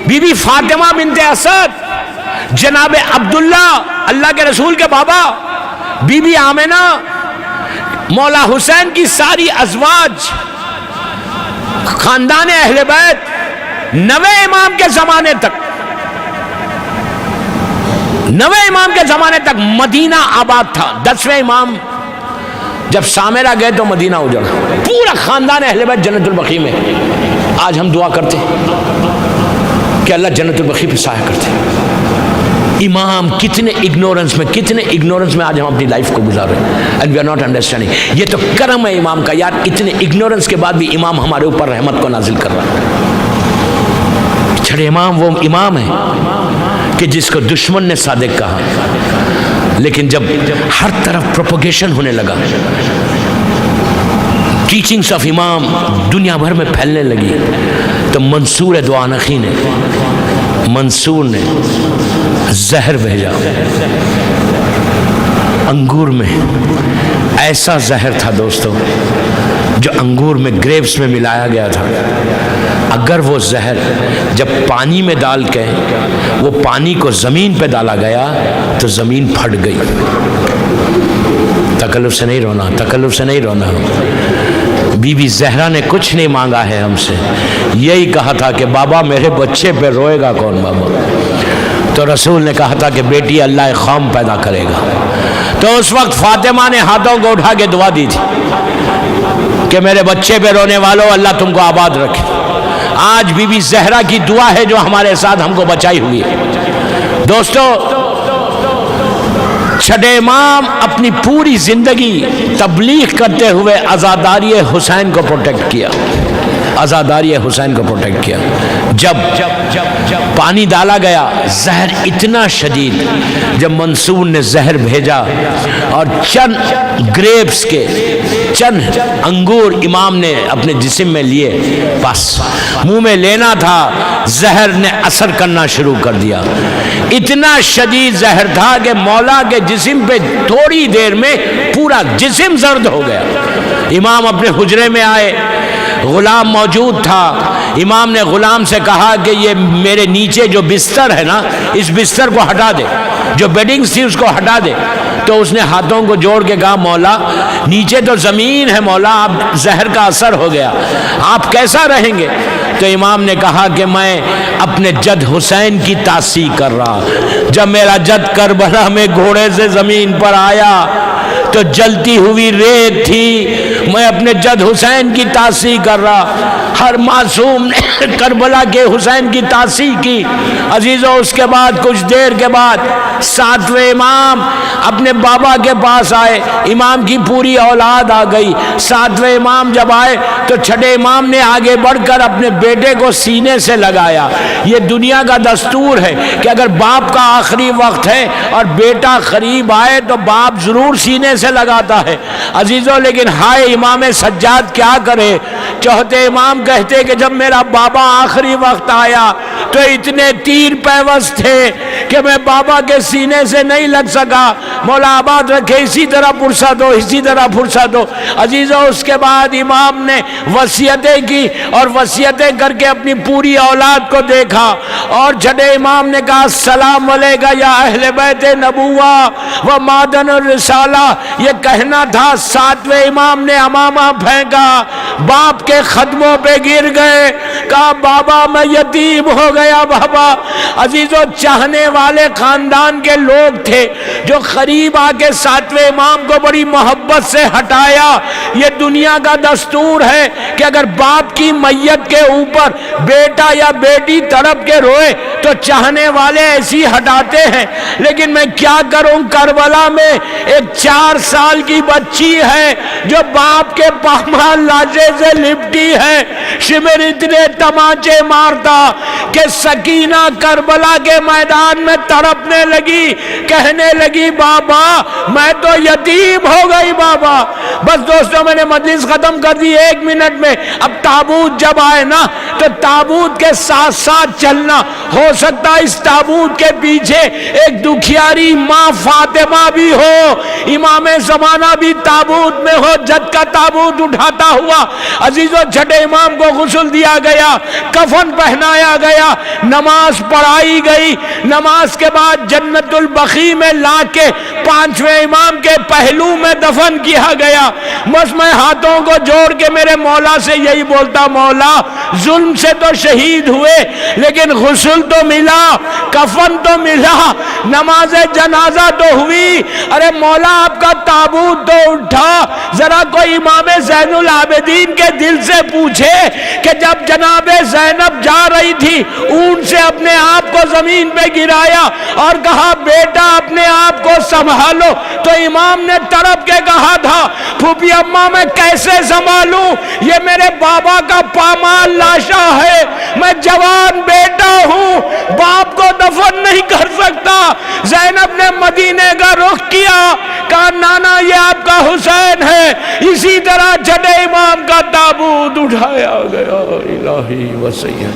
بی بی فاطمہ بنت اسد، جناب عبداللہ اللہ کے رسول کے بابا، بی بی آمنہ، مولا حسین کی ساری ازواج، خاندان اہل بیت، 9 امام کے زمانے تک، 9 امام کے زمانے تک مدینہ آباد تھا۔ 10ویں امام جب سامرہ گئے تو مدینہ اجڑا، پورا خاندان اہل بیت جنت البقیع میں۔ آج ہم دعا کرتے کہ اللہ جنت البقیع پہ سایہ کرتے۔ امام کتنے اگنورنس میں آج ہم اپنی لائف کو گزار رہے ہیں، and we are not understanding۔ یہ تو کرم ہے امام کا یار، اتنے اگنورنس کے بعد بھی امام ہمارے اوپر رحمت کو نازل کر رہا ہے۔ چھڑے امام وہ امام ہے کہ جس کو دشمن نے صادق کہا، لیکن جب ہر طرف پروپیگیشن ہونے لگا، ٹیچنگز آف امام دنیا بھر میں پھیلنے لگی، تو منصور دعانخی نے، منصور نے زہر بھیجا۔ انگور میں ایسا زہر تھا دوستو، جو انگور میں گریپس میں ملایا گیا تھا، اگر وہ زہر جب پانی میں ڈال کے وہ پانی کو زمین پہ ڈالا گیا تو زمین پھٹ گئی۔ تکلف سے نہیں رونا، تکلف سے نہیں رونا۔ بی بی زہرا نے کچھ نہیں مانگا ہے ہم سے، یہی کہا تھا کہ بابا میرے بچے پہ روئے گا کون بابا؟ تو رسول نے کہا تھا کہ بیٹی اللہ ایک قوم پیدا کرے گا۔ تو اس وقت فاطمہ نے ہاتھوں کو اٹھا کے دعا دی تھی کہ میرے بچے پہ رونے والوں اللہ تم کو آباد رکھے۔ آج بی بی زہرا کی دعا ہے جو ہمارے ساتھ ہم کو بچائی ہوئی ہے۔ دوستو، چھٹے امام اپنی پوری زندگی تبلیغ کرتے ہوئے عزاداری حسین کو پروٹیکٹ کیا، عزاداری حسین کو پروٹیکٹ کیا۔ جب پانی ڈالا گیا، زہر اتنا شدید، جب منصور نے زہر بھیجا اور چند گریپس کے چند انگور امام نے اپنے جسم میں لیے، بس منہ میں لینا تھا، زہر نے اثر کرنا شروع کر دیا۔ اتنا شدید زہر تھا کہ مولا کے جسم پہ تھوڑی دیر میں پورا جسم زرد ہو گیا۔ امام اپنے حجرے میں آئے، غلام موجود تھا۔ امام نے غلام سے کہا کہ یہ میرے نیچے جو بستر ہے نا، اس بستر کو ہٹا دے، جو بیڈنگز تھی اس کو ہٹا دے۔ تو اس نے ہاتھوں کو جوڑ کے کہا مولا نیچے تو زمین ہے مولا، آپ زہر کا اثر ہو گیا، آپ کیسا رہیں گے؟ تو امام نے کہا کہ میں اپنے جد حسین کی تعصیب کر رہا، جب میرا جد کربلا میں گھوڑے سے زمین پر آیا تو جلتی ہوئی ریت تھی، میں اپنے جد حسین کی تعصیب کر رہا۔ ہر معصوم نے کربلا کے حسین کی تعصیب کی۔ عزیزو، اس کے بعد کچھ دیر کے بعد 7ویں امام اپنے بابا کے پاس آئے، امام کی پوری اولاد آ گئی۔ 7ویں امام جب آئے تو چھٹے امام نے آگے بڑھ کر اپنے بیٹے کو سینے سے لگایا۔ یہ دنیا کا دستور ہے کہ اگر باپ کا آخری وقت ہے اور بیٹا قریب آئے تو باپ ضرور سینے سے لگاتا ہے۔ عزیزو، لیکن ہائے امام سجاد کیا کرے؟ چوتھے امام کہتے کہ جب میرا بابا آخری وقت آیا تو اتنے تیر پیوست تھے کہ میں بابا کے سینے سے نہیں لگ سکا۔ مولا آباد رکھے، اسی طرح فرصت دو، اسی طرح فرصت دو۔ عزیزو، اس کے بعد امام نے وصیتیں کی اور وصیتیں کر کے اپنی پوری اولاد کو دیکھا، اور چھٹے امام نے کہا السلام علیکم یا اہل بیت نبوہ و معدن الرسالہ۔ یہ کہنا تھا، 7ویں امام نے امامہ پھینکا، باپ کے قدموں پہ گر گئے، کہا بابا میں یتیم ہو گیا بابا۔ عزیزو، چاہنے والے خاندان کے لوگ تھے جو قریب آ کے 7ویں امام کو بڑی محبت سے ہٹایا۔ یہ دنیا کا دستور ہے کہ اگر باپ کی میت کے اوپر بیٹا یا بیٹی تڑپ کے روئے تو چاہنے والے ایسی ہٹاتے ہیں، لیکن میں کیا کروں، کربلا میں ایک 4 سال کی بچی ہے جو باپ کے پامال لاجے سے لپٹی ہے، شمر اتنے تماچے مارتا کہ سکینہ کربلا کے میدان میں تڑپنے لگی، کہنے لگی بابا میں تو یتیم ہو گئی بابا۔ بس دوستوں میں نے مجلس ختم کر دی 1 منٹ میں۔ اب تابوت جب آئے نا تو تابوت کے ساتھ ساتھ چلنا، ہو سکتا اس تابوت کے پیچھے ایک دکھیاری ماں فاطمہ بھی ہو، امام زمانہ بھی تابوت میں ہو، جد کا تابوت اٹھاتا ہوا۔ عزیزو چھٹے امام کو غسل دیا گیا، کفن پہنایا گیا، نماز پڑھائی گئی، نماز کے بعد جنت البقیع میں لا کے 5ویں امام کے پہلو میں دفن کیا گیا۔ بس میں ہاتھوں کو جوڑ کے میرے مولا سے یہی بولتا، مولا ظلم سے تو شہید ہوئے لیکن غسل تو ملا، کفن تو ملا، نماز جنازہ تو ہوئی، ارے مولا آپ کا تابوت تو اٹھا۔ ذرا کوئی امام زین العابدین کے دل سے پوچھے کہ جب جناب زینب جا رہی تھی اونٹ سے اپنے آپ کو زمین پہ گرایا اور کہا بیٹا اپنے آپ کو سنبھالو، تو امام نے تڑپ کے کہا تھا پھوپھی اماں میں کیسے سنبھالوں، یہ میرے بابا کا پامال لاشا ہے، میں جوان بیٹا ہوں، باپ کو دفن نہیں کر سکتا۔ زینب نے مدینے کا رخ کیا، کہا نانا یہ آپ کا حسین ہے۔ اسی طرح چھٹے امام کا تابوت اٹھایا گیا۔ الہی و سیدی